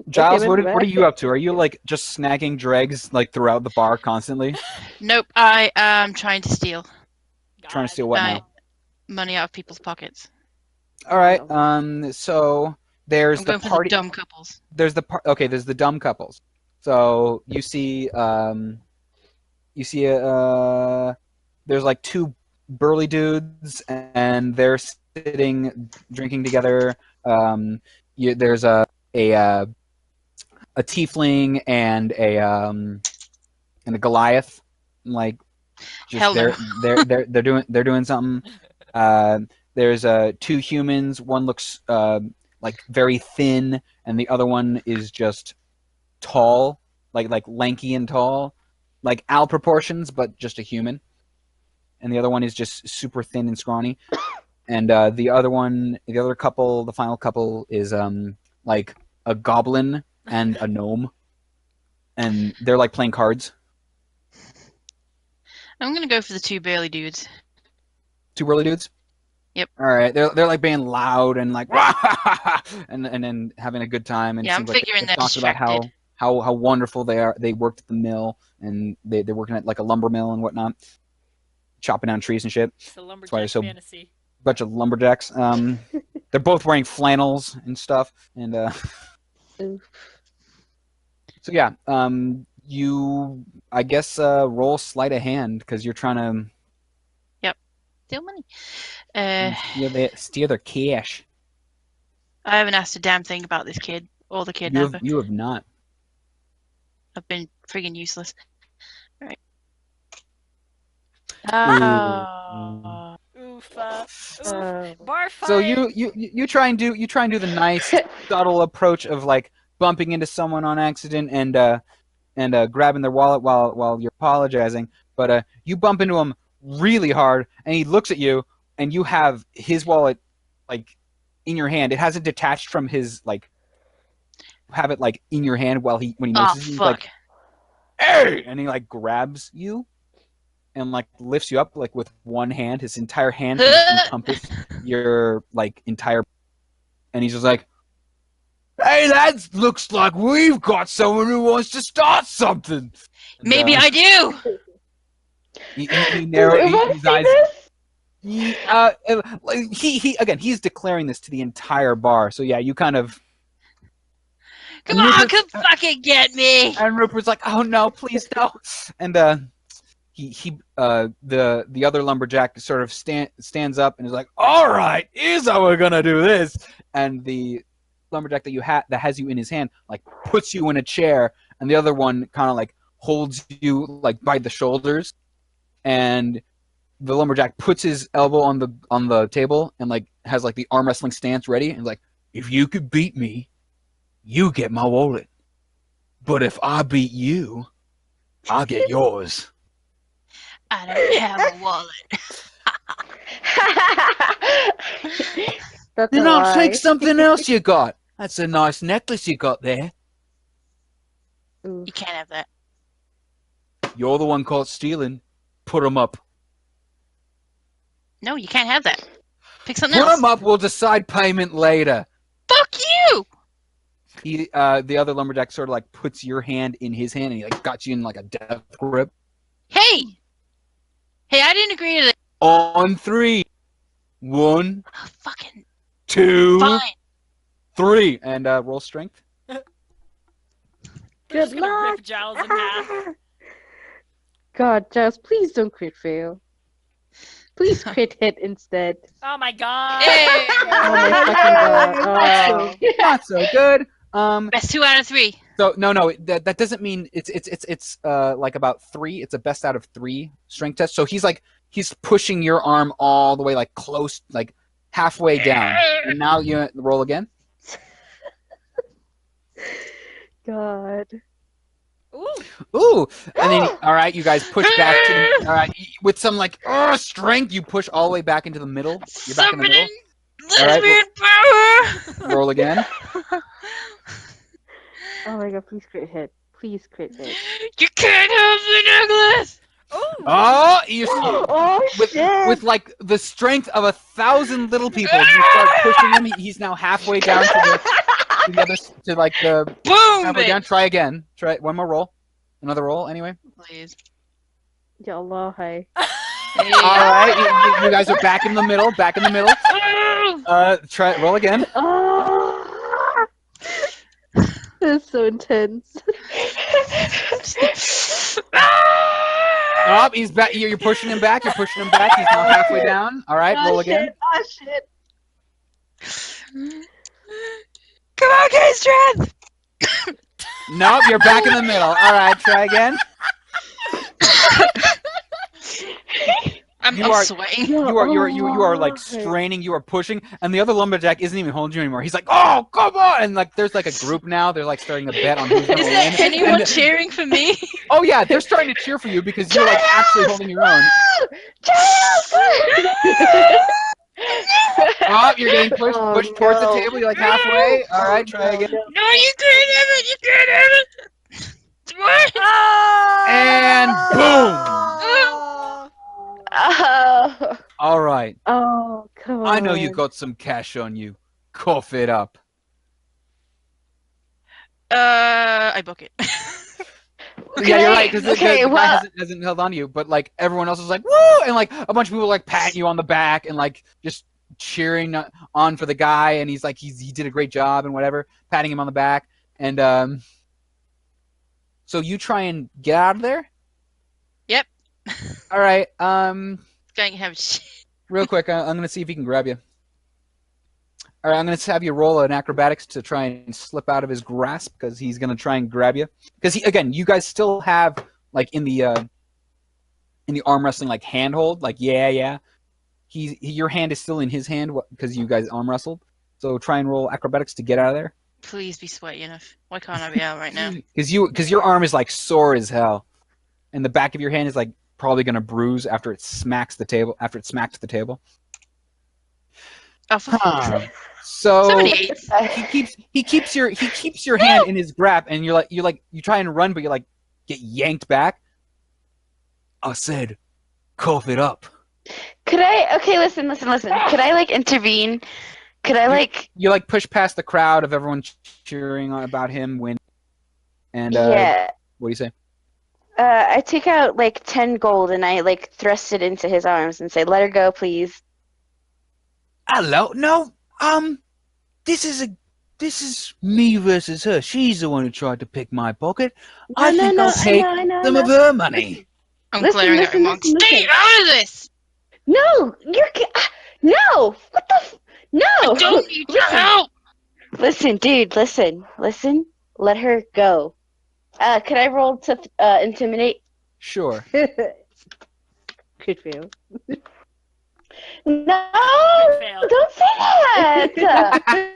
Giles, then what bye. are you up to? Are you like just snagging dregs like throughout the bar constantly? Nope, I am trying to steal Trying to God. steal what uh, now? money out of people's pockets. All right. No. So there's I'm the going for the party. dumb couples. Okay. There's the dumb couples. So you see there's like two burly dudes and they're sitting drinking together. There's a uh, a tiefling and a Goliath, like just Hell no. they're doing something. Uh, there's two humans. One looks like very thin, and the other one is just tall, like lanky and tall, like Al proportions, but just a human. And the other one is just super thin and scrawny. And the other couple, the final couple is like a goblin and a gnome, and they're like playing cards. I'm gonna go for the two burly dudes. Two burly dudes. Yep. All right, they're like being loud and like and then having a good time, and it Yeah, I'm seems like figuring they're they're talking about distracted. how wonderful they are. They worked at the mill, and they're working at like a lumber mill and whatnot, chopping down trees and shit. It's a That's why they're lumberjack so fantasy. bunch of lumberjacks. They're both wearing flannels and stuff, and Oof. so yeah. You I guess roll sleight of hand because you're trying to Steal money. Uh, steal their cash. I haven't asked a damn thing about this kid or the kidnapper. You have not. I've been friggin' useless. Right. Ooh. Oof. Oof. Oh. Bar fight. So you try and do the nice subtle approach of like bumping into someone on accident and grabbing their wallet while you're apologizing, but you bump into him really hard and he looks at you and you have his wallet like in your hand. It hasn't detached from his like have it like in your hand while when he Oh notices you, he's fuck. like, "Hey!" and he like grabs you and like lifts you up like with one hand. His entire hand can encompass your like entire, and he's just like, "Hey, that looks like we've got someone who wants to start something." And, Maybe I do. he Does narrow Uma his see eyes. this? He again. He's declaring this to the entire bar. So yeah, you kind of. Come And on, Rupert's, come fucking get me. and Rupert's like, "Oh no, please no!" And the other lumberjack sort of stands up and is like, "All right, here's how we're gonna do this." And the lumberjack that has you in his hand like puts you in a chair, and the other one kind of like holds you like by the shoulders, and the lumberjack puts his elbow on the table and like has like the arm wrestling stance ready, and like, "If you could beat me, you get my wallet, but if I beat you, I'll get yours." I don't have a wallet. That's Then a I'll take lie. something else you got. That's a nice necklace you got there. Oof. You can't have that. You're the one caught stealing. Put 'em up. No, you can't have that. Pick something Put else. 'em up. We'll decide payment later. Fuck you! The other lumberjack sort of like puts your hand in his hand and he like got you in like a death grip. Hey! Hey, I didn't agree to this. On three. 1, Oh, fucking 2, fine. 3, and roll strength. We're Good just gonna luck. rip Giles in half. God, Giles, please don't crit fail. Please crit hit instead. Oh my god. Hey! Oh my fucking god. Oh. Not so good. Best 2 out of 3. So no, that doesn't mean it's like about 3. It's a best out of 3 strength test. So he's pushing your arm all the way like close, like halfway down. And now you roll again. God. Ooh. Ooh, and then all right, you guys push back to the, all right with some like strength. You push all the way back into the middle. You're back in the middle. All right, Lesbian power! roll again. Oh my god, please crit hit. Please crit hit. You can't have the necklace! Oh! Oh, Oh with shit! like the strength of 1,000 little people, you start pushing him. He's now halfway down to the other to like the Boom, halfway down. bitch! Try again. Try one more roll. Another roll anyway. Please. Ya Allah, hi. Hey. All right, you guys are back in the middle. Back in the middle. Try roll again. Oh! That's so intense. Oh, he's back. You're pushing him back. You're pushing him back. He's now halfway down. All right, roll again. Oh shit! Come on, guys, strength! Nope, you're back in the middle. All right, try again. I'm You are- sweating. You are like straining. You are pushing, and the other lumberjack isn't even holding you anymore. He's like, "Oh, come on!" And like, there's like a group now. They're like starting to bet on who's gonna Is win. there anyone And- cheering for me? oh yeah, they're starting to cheer for you because you're like actually holding your own. Oh, you're getting pushed towards the table. You're like halfway. All right, try again. No, you can't have it! You can't have it! What? And boom! Oh. All right. Oh, come on. I know you got some cash on you. Cough it up. I book it. Yeah, you're right. Because Okay, the guy well- hasn't held on to you, but like everyone else is like, "Woo!" And like a bunch of people like patting you on the back and like just cheering on for the guy, and he's like, he did a great job and whatever, patting him on the back, and so you try and get out of there. Yep. All right. Going to have Real quick, I'm gonna see if he can grab you. All right, I'm gonna have you roll an acrobatics to try and slip out of his grasp because he's gonna try and grab you. Because again, you guys still have like in the arm wrestling like handhold, like yeah. Your hand is still in his hand because you guys arm wrestled. So try and roll acrobatics to get out of there. Please be sweaty enough. Why can't I be out right now? Because your arm is like sore as hell, and the back of your hand is like probably gonna bruise after it smacks the table. After it smacked the table. Oh, for So 78. he keeps your hand in his grip, and you try and run, but you like get yanked back. I said, cough it up. Could I? Okay, listen. Could I like intervene? Could I like? You like push past the crowd of everyone cheering about him win. And Yeah. what do you say? I take out like 10 gold and I like thrust it into his arms and say, "Let her go, please." Hello, no, this is me versus her. She's the one who tried to pick my pocket. I think I'll take some of her money. I'm Listen, glaring at him. listen. Stay out of this! No, no. What the? No. I don't need your help! Listen, dude. Listen. Let her go. Could I roll to intimidate? Sure. Crit fail. No, fail. don't say that.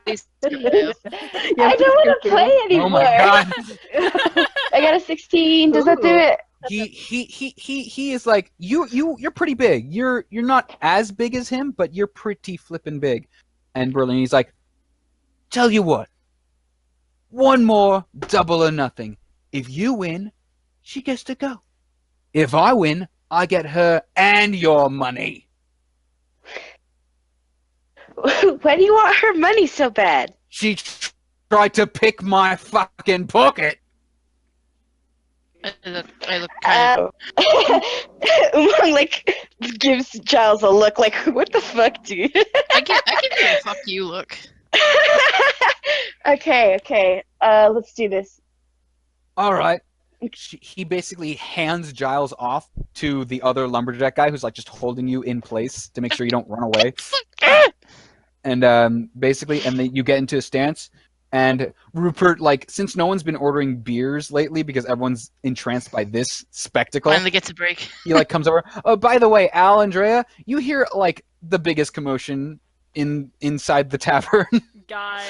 Please. I don't want to play anymore. Oh my god. I got a 16. Does that do Ooh. it? He is like you're pretty big. You're not as big as him, but you're pretty flippin' big. And Berlin, he's like, tell you what, one more double or nothing. If you win, she gets to go. If I win, I get her and your money. Why do you want her money so bad? She tried to pick my fucking pocket. I look kind of. Umang like gives Giles a look like, what the fuck, dude? I give you a fuck you look. Okay. Let's do this. All right. He basically hands Giles off to the other lumberjack guy who's like just holding you in place to make sure you don't run away. And basically, and then you get into a stance. And Rupert, like, since no one's been ordering beers lately because everyone's entranced by this spectacle, Finally gets a break. he like comes over. Oh, by the way, Al, Andrea, you hear like the biggest commotion inside the tavern. God.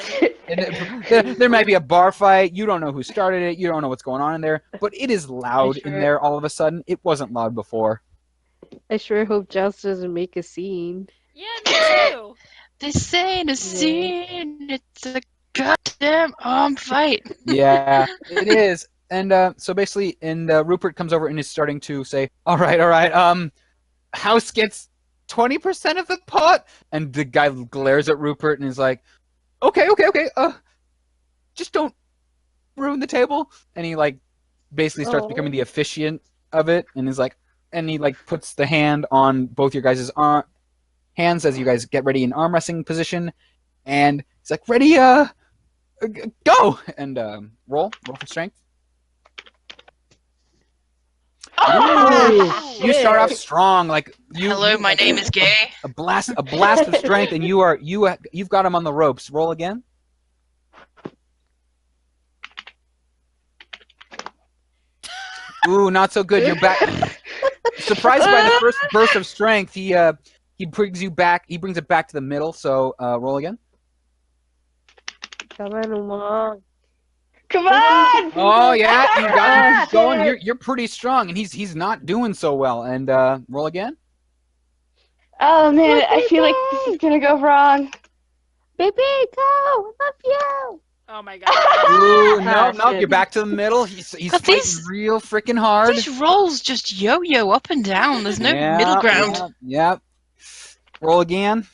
And there might be a bar fight. You don't know who started it. You don't know what's going on in there. But it is loud in there all of a sudden. It wasn't loud before. I sure hope Giles doesn't make a scene. Yeah, me too. This ain't a scene. It's a goddamn arm fight. Yeah, it is. And so basically, and Rupert comes over and is starting to say, all right, house gets 20% of the pot. And the guy glares at Rupert and is like, okay, just don't ruin the table. And he like basically starts becoming the officiant of it, and is like, and he like puts the hand on both your guys' hands as you guys get ready in arm wrestling position, and he's like, ready, go, and roll for strength. Ooh, you start off strong, like you. Hello, my name is Gay. A blast of strength, and you've got him on the ropes. Roll again. Ooh, not so good. You're back. Surprised by the first burst of strength, he brings you back. He brings it back to the middle. So roll again. Come on, Umang. Come on! Oh yeah, you got him going. You're pretty strong, and he's not doing so well. And roll again. Oh man, I feel like this is gonna go wrong. Baby, go! I love you! Oh my god. Ooh, no, Shit. You're back to the middle. He's But fighting these- real freaking hard. These rolls just yo-yo up and down. There's no middle ground. Yeah. Roll again.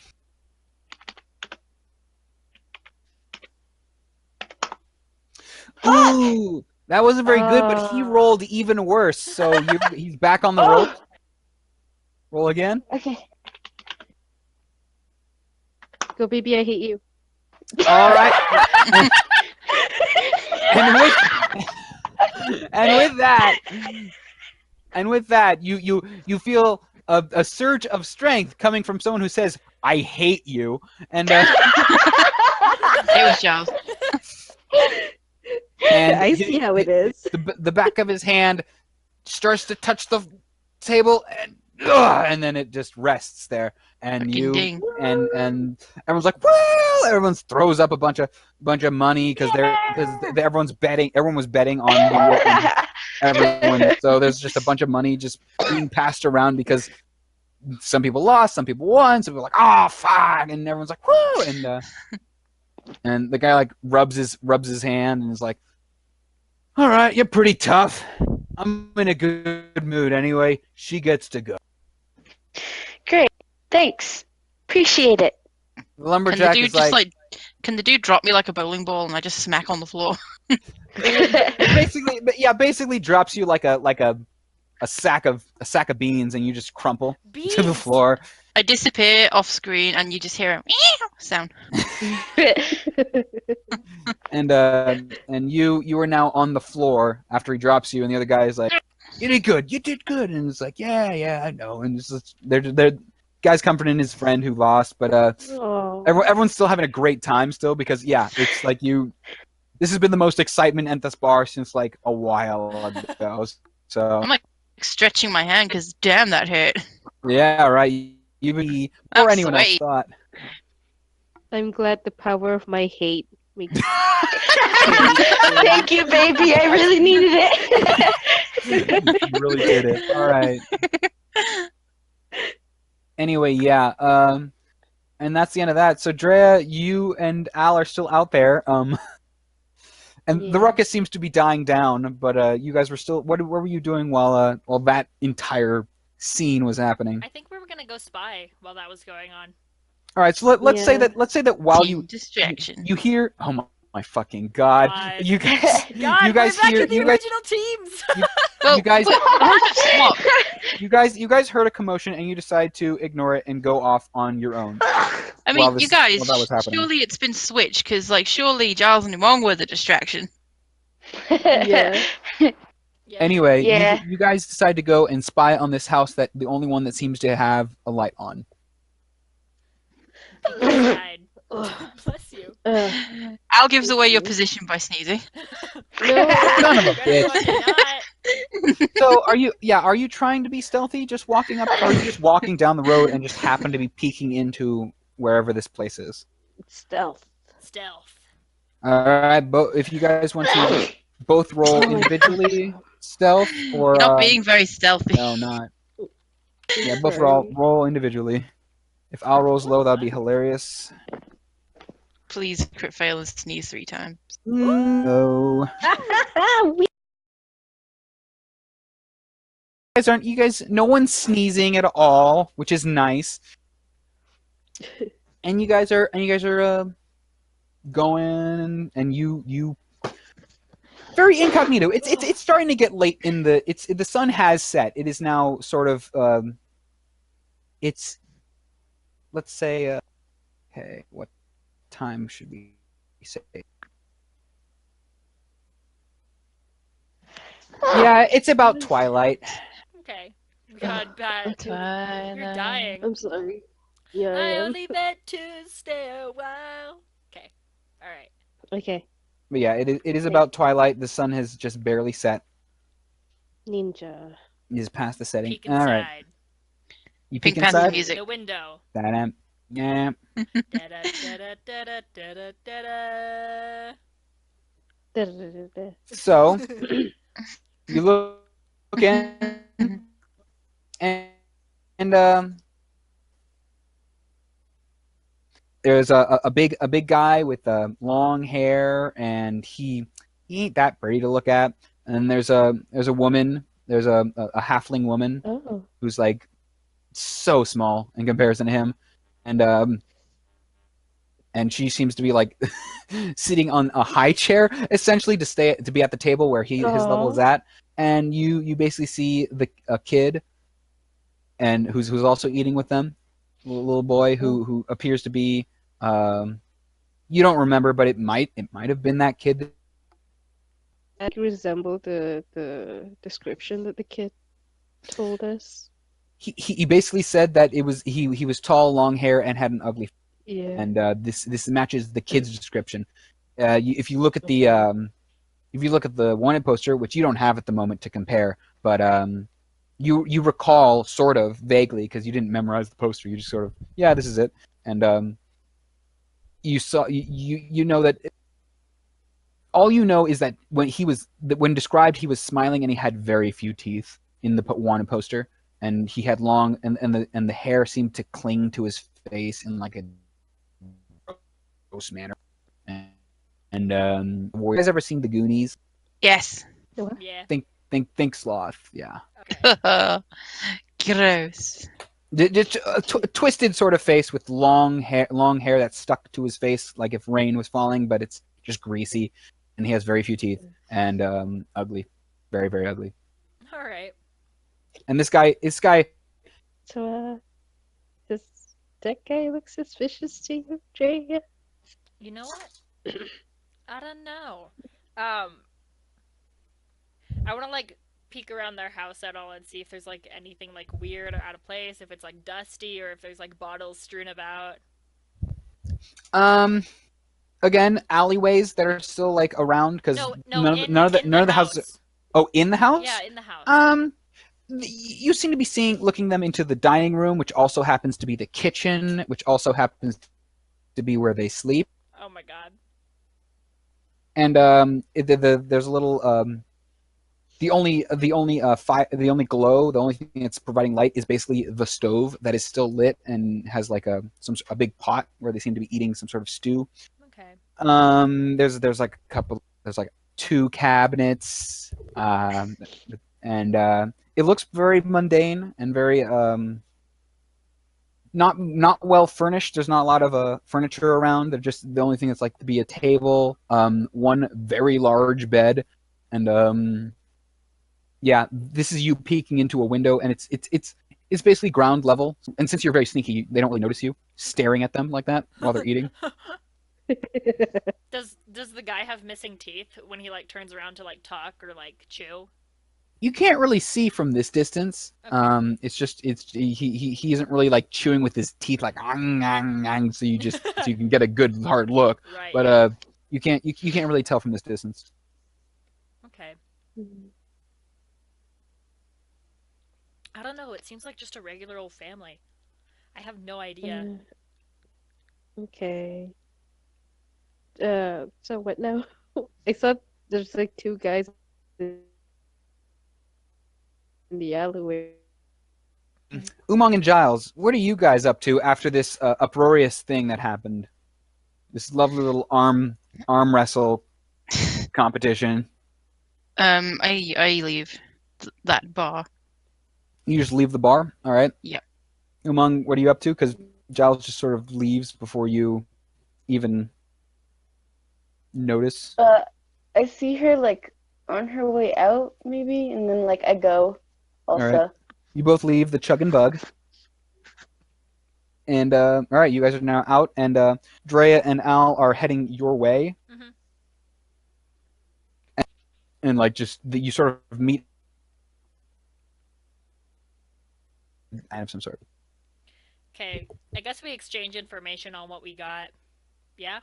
Ooh, that wasn't very good, but he rolled even worse. So he's back on the rope. Roll again. Okay. Go, baby, I hate you. All right. and with that, you feel a surge of strength coming from someone who says, "I hate you," and It was Giles. and I see how it is. the back of his hand starts to touch the table, and then it just rests there. And Fucking you ding. and everyone's like, "Well!" Everyone throws up a bunch of money because everyone was betting on everyone. So there's just a bunch of money just being passed around because some people lost, some people won, some people are like, "Oh fuck," and everyone's like, "Woo!" And the guy like rubs his hand and is like, "All right, you're pretty tough. I'm in a good mood anyway. She gets to go." Great. Thanks. Appreciate it. The Can the lumberjack dude is just like, can the dude drop me like a bowling ball and I just smack on the floor? basically drops you like a sack of beans, and you just crumple to the Beans! floor. I disappear off screen and you just hear a meow sound. And you are now on the floor after he drops you, and the other guy is like, you did good, and it's like, yeah, I know, and it's just, they're guy's comforting his friend who lost, but Oh. everyone's still having a great time still, because it's like this has been the most excitement at this bar since like a while ago. So I'm like stretching my hand because damn, that hurt. yeah, right. You I'm or anyone else sweaty. thought. I'm glad the power of my hate makes Thank you, baby. I really needed it. You really did it. All right. Anyway, yeah. And that's the end of that. So Drea, you and Al are still out there. And the Yeah. ruckus seems to be dying down. But you guys were still. What were you doing while that entire scene was happening? I think we were gonna go spy while that was going on. All right. So let's say Yeah. that while Team you distraction. hear. Oh my fucking god! God. You guys. God, You guys we're back hear- to the you guys- original teams. Well, you guys- wait, swap. You guys heard a commotion and you decide to ignore it and go off on your own. I While mean, this- you guys, while that was happening. surely it's been switched because, like, surely Giles and Umong were the distraction. Yeah. Yeah. Anyway, Yeah. you guys decide to go and spy on this house, that the only one that seems to have a light on. Inside. Ugh. Bless you. Al gives away your position by sneezing. No. Son of a You better bitch. fucking not. So are you trying to be stealthy, just walking up, or are you just walking down the road and just happen to be peeking into wherever this place is? Stealth. Stealth. All right, if you guys want to both roll Oh my individually, stealth, or You're not being very stealthy. no, not. Yeah, both roll individually. If Al rolls low, that'd be hilarious. Please crit fail and sneeze 3 times. No. We You guys, no one's sneezing at all, which is nice. And you guys are going, and you very incognito. It's starting to get late in the sun has set. It is now sort of it's let's say okay, what time should we say? Yeah, it's about twilight. Okay. God, Pat, you're Twilight. dying. I'm sorry. Yeah, I I am. only meant to stay a while. Okay. All right. Okay. But yeah, it is about twilight. The sun has just barely set. Ninja. It is past the setting. Peek All right, inside. you peek Pink Panther inside. music. The window. Da-da-dam. Yeah. Da-da, da-da, da-da, da-da, da-da. Da-da-da-da-da. So you look in, and there's a big guy with long hair, and he ain't that pretty to look at. And then there's a woman. There's a halfling woman Oh. who's like so small in comparison to him, and and she seems to be like sitting on a high chair essentially to be at the table where his level is Aw. at. And you basically see a kid and who's also eating with them, little boy who appears to be you don't remember, but it might have been that kid. That resemble the description that the kid told us. He basically said that he was tall, long hair, and had an ugly. Yeah. And this matches the kid's description. If you look at the wanted poster, which you don't have at the moment to compare, but you recall sort of vaguely because you didn't memorize the poster. You just sort of this is it, and you saw you know that. All you know is that when described, he was smiling and he had very few teeth in the wanted poster, and he had long and the hair seemed to cling to his face in like a gross manner. And you guys ever seen the Goonies? Yes. Yeah. Think sloth, yeah. Okay. Gross. Just a twisted sort of face with long hair that's stuck to his face like if rain was falling, but it's just greasy, and he has very few teeth and ugly, very very ugly. All right. And this guy, So, does that guy look suspicious to you, Jay? You know what? I don't know. I want to like peek around their house at all and see if there's like anything like weird or out of place, if it's like dusty or if there's like bottles strewn about. again, alleyways that are still like around because No, none of the houses. house. Oh, in the house? Yeah, in the house. You seem to be looking them into the dining room, which also happens to be the kitchen, which also happens to be where they sleep. Oh my god. And there's a little the only glow, the only thing that's providing light is basically the stove that is still lit and has like a big pot where they seem to be eating some sort of stew. Okay. There's like a couple. There's like 2 cabinets, and it looks very mundane and very not well furnished. There's not a lot of furniture around. They're just the only thing that's like to be a table, one very large bed, and yeah, this is you peeking into a window, and it's basically ground level. And since you're very sneaky, they don't really notice you staring at them like that while they're eating. Does the guy have missing teeth when he like turns around to like talk or like chew? You can't really see from this distance. Okay. It's just he isn't really like chewing with his teeth like so you can get a good hard look. Right. But yeah. you can't really tell from this distance. Okay. I don't know. It seems like just a regular old family. I have no idea. Okay. So what now? I thought there's like 2 guys in the alleyway. Umang and Giles, what are you guys up to after this uproarious thing that happened? This lovely little arm wrestle competition. I leave that bar. You just leave the bar, all right? Yep. Umang, what are you up to? Because Giles just sort of leaves before you even notice. I see her like on her way out, maybe, and then like I go also. All right. You both leave the Chug and Bug. And all right, you guys are now out, and Drea and Al are heading your way. Mhm. And like just you sort of meet. I have some sort. Okay, I guess we exchange information on what we got. Yeah?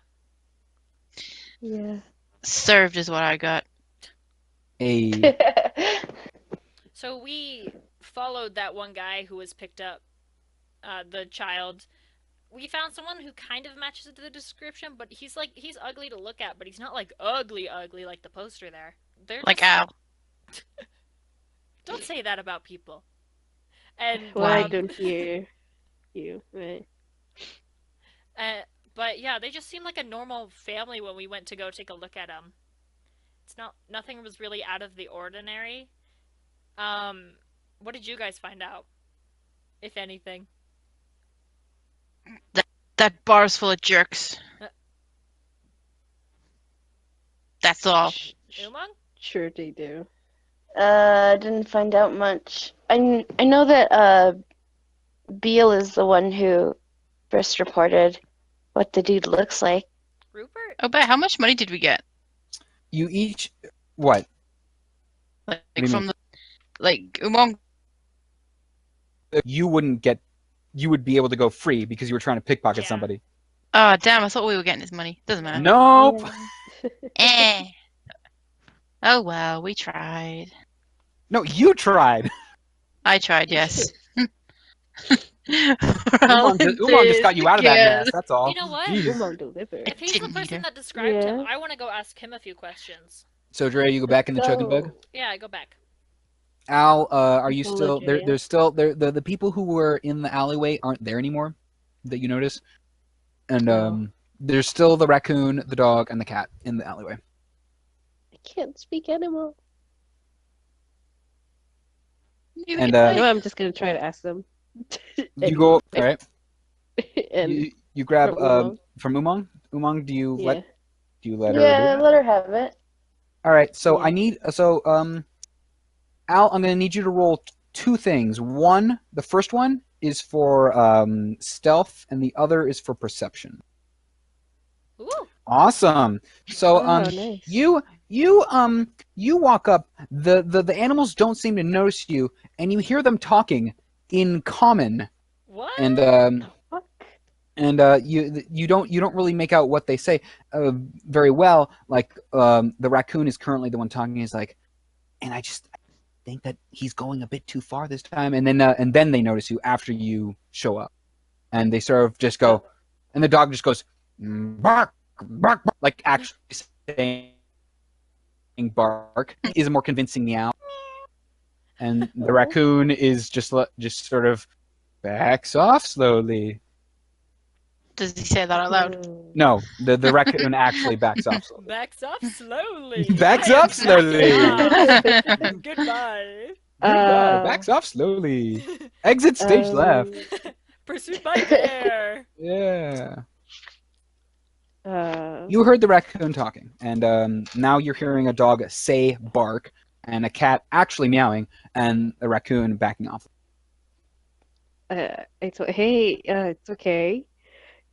Yeah. Served is what I got. A So we followed that one guy who was picked up, the child. We found someone who kind of matches the description, but he's ugly to look at, but he's not like ugly like the poster there. They're Like just, Al. don't say that about people. And Well, I Why? don't hear you. Right. but yeah, they just seemed like a normal family when we went to go take a look at them. Nothing was really out of the ordinary. What did you guys find out, if anything? That bar's full of jerks. That's all. Umang? Sure they do. Didn't find out much. I know that Beale is the one who first reported what the dude looks like. Rupert? Oh, but how much money did we get? you each what? Like do you from the Umong. You wouldn't get. You would be able to go free because you were trying to pickpocket Yeah. somebody. Oh damn! I thought we were getting his money. Doesn't matter. Nope. Eh. Oh well, we tried. No, you tried. I tried, yes. Umang just got you out of that mess. That's all. You know what? Jeez. Umang deliver. If he's the Didn't need person her. that described him, Yeah. I want to go ask him a few questions. So Dre, you go back in the Chug and Bug. Yeah, I go back. Al, are you Follow still there? Drea. There's still the people who were in the alleyway aren't there anymore. That you notice, and No. there's still the raccoon, the dog, and the cat in the alleyway. I can't speak animal. And No, I'm just gonna try to ask them. you go. All right. And You grab from Umang. from Umang. Umang, do you yeah. let her do Yeah, that? let her have it. All right. So Yeah. I need Al, I'm gonna need you to roll two things. One, the first one is for stealth, and the other is for perception. Ooh. Awesome. So Oh, nice. you walk up. The animals don't seem to notice you, and you hear them talking in common, What? and Fuck. you don't really make out what they say very well. Like the raccoon is currently the one talking. He's like, and I think that he's going a bit too far this time. And then they notice you after you show up, and they sort of just go, and the dog just goes bark, bark, bark, like actually saying bark is a more convincing meow, and the raccoon is just sort of backs off slowly. Does he say that out loud? No, the raccoon actually backs off slowly. Backs up slowly. Backs I am up slowly. backing off. Goodbye. Goodbye, backs off slowly. Exit stage left. Pursued by bear. Yeah. You heard the raccoon talking, and now you're hearing a dog say bark, and a cat actually meowing, and the raccoon backing off. It's okay.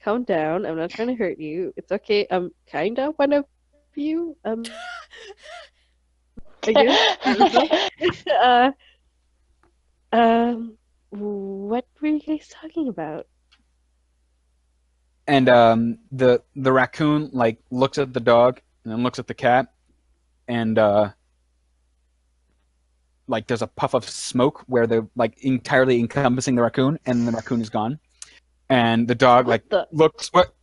Calm down. I'm not trying to hurt you. It's okay. I'm kind of one of you. I guess. What were you guys talking about? And the raccoon like looks at the dog and then looks at the cat, and like there's a puff of smoke where they're like entirely encompassing the raccoon, and the raccoon is gone, and the dog What like the? looks what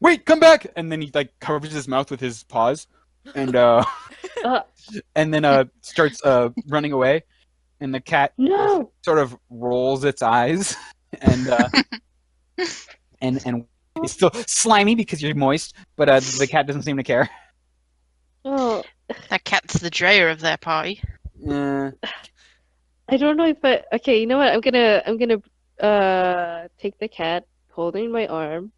wait come back, and then he like covers his mouth with his paws, and Uh, and then starts running away, and the cat No. sort of rolls its eyes, and and it's still slimy because you're moist, but the cat doesn't seem to care. Oh, That cat's the dreyer of their party. Uh, I don't know if okay, you know what? I'm gonna take the cat holding my arm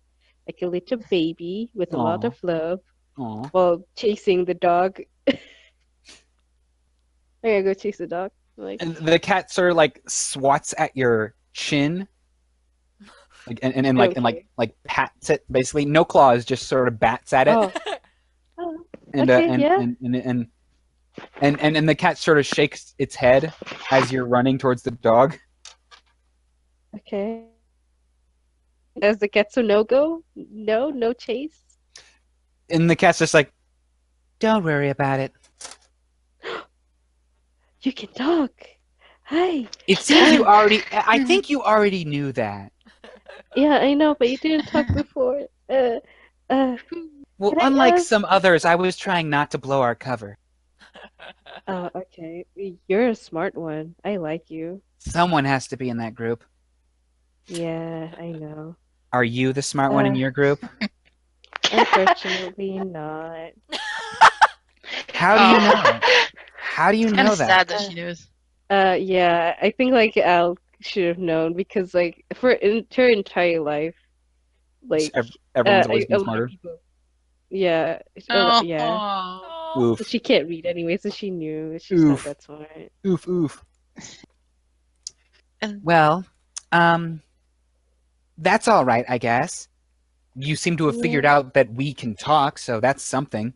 like a little baby with a lot Aw. of love aw. while chasing the dog. I'm gonna go chase the dog. Like, And the cat sort of like swats at your chin, like and I don't care. like pats it basically. No claws, just sort of bats at it. Oh, oh, and okay, yeah. and the cat sort of shakes its head as you're running towards the dog. Okay. Does the Getsu no go? No, no chase. And the cat's just like, don't worry about it. You can talk. Hi. It seems you already. I think you already knew that. Yeah, I know, but you didn't talk before. Uh, Well, Can I unlike ask- some others, I was trying not to blow our cover. oh, okay. You're a smart one. I like you. Someone has to be in that group. Yeah, I know. Are you the smart one in Uh, your group? Unfortunately, not. How do you know? How do you Kind know of that? sad that she knows. Yeah, I think like Al should have known because like for her entire life, like Everyone's always a been lot of smarter. people. Yeah, Oh, yeah. Oh. Oof. She can't read anyway, so she knew she's Oof. not that smart. Oof, oof. And Well, that's all right, I guess. You seem to have figured out that we can talk, so that's something.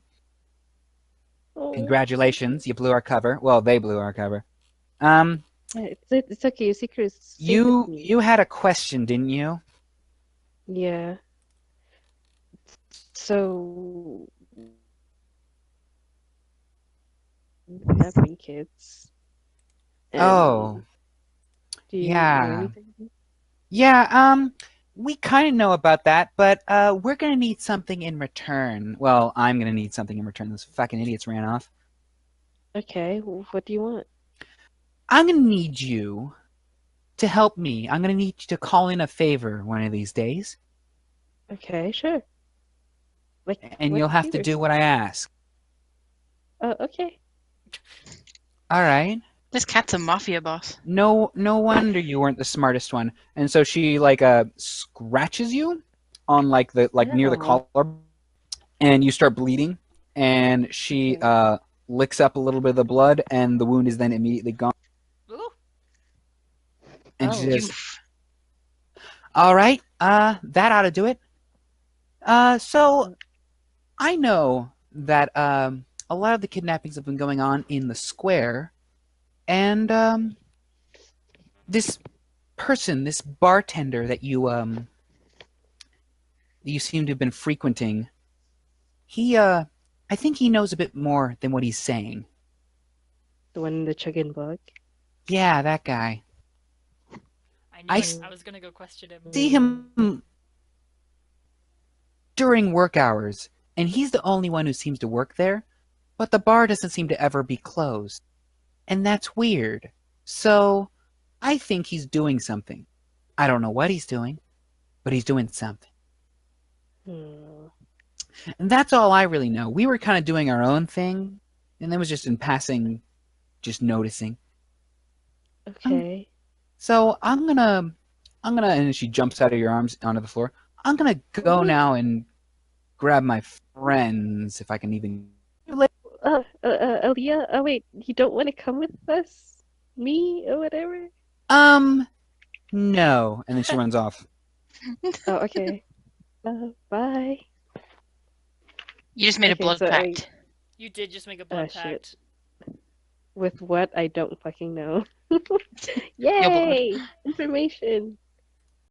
Oh, Congratulations, you blew our cover. Well, they blew our cover. yeah, it's okay. Your secret is safe with me. You had a question, didn't you? Yeah. So, kidnapping kids. Oh, Do you know yeah. anything? Yeah, we kind of know about that, but we're gonna need something in return. Well, I'm gonna need something in return. Those fucking idiots ran off. Okay, what do you want? I'm gonna need you to help me. I'm gonna need you to call in a favor one of these days, Okay, sure. Like, and what you'll have to favors? do what I ask. Okay. All right. this cat's a mafia boss. No wonder you weren't the smartest one. And so she like scratches you on like the near the Ow. collar, and you start bleeding. And she Okay. licks up a little bit of the blood, and the wound is then immediately gone. Ooh. And she Oh. says, "All right, that ought to do it. So I know that a lot of the kidnappings have been going on in the square, and this person, this bartender that you seem to have been frequenting, he I think he knows a bit more than what he's saying. The one in the chugging bug. Yeah, that guy. I knew I it. s- I was gonna go question him. See him during work hours, and he's the only one who seems to work there, but the bar doesn't seem to ever be closed. And that's weird. So, I think he's doing something. I don't know what he's doing, but he's doing something. Hmm. And that's all I really know. We were kind of doing our own thing, and that was just in passing, just noticing. Okay. So and she jumps out of your arms onto the floor. I'm gonna go Wait. now and grab my friends, if I can even. Aaliyah, oh wait, you don't want to come with us? Me or whatever? No. And then she runs off. Oh, okay. Bye. You just made a Okay, blood so pact. You did just make a blood shit. pact. With what? I don't fucking know. blood. Yay! Information.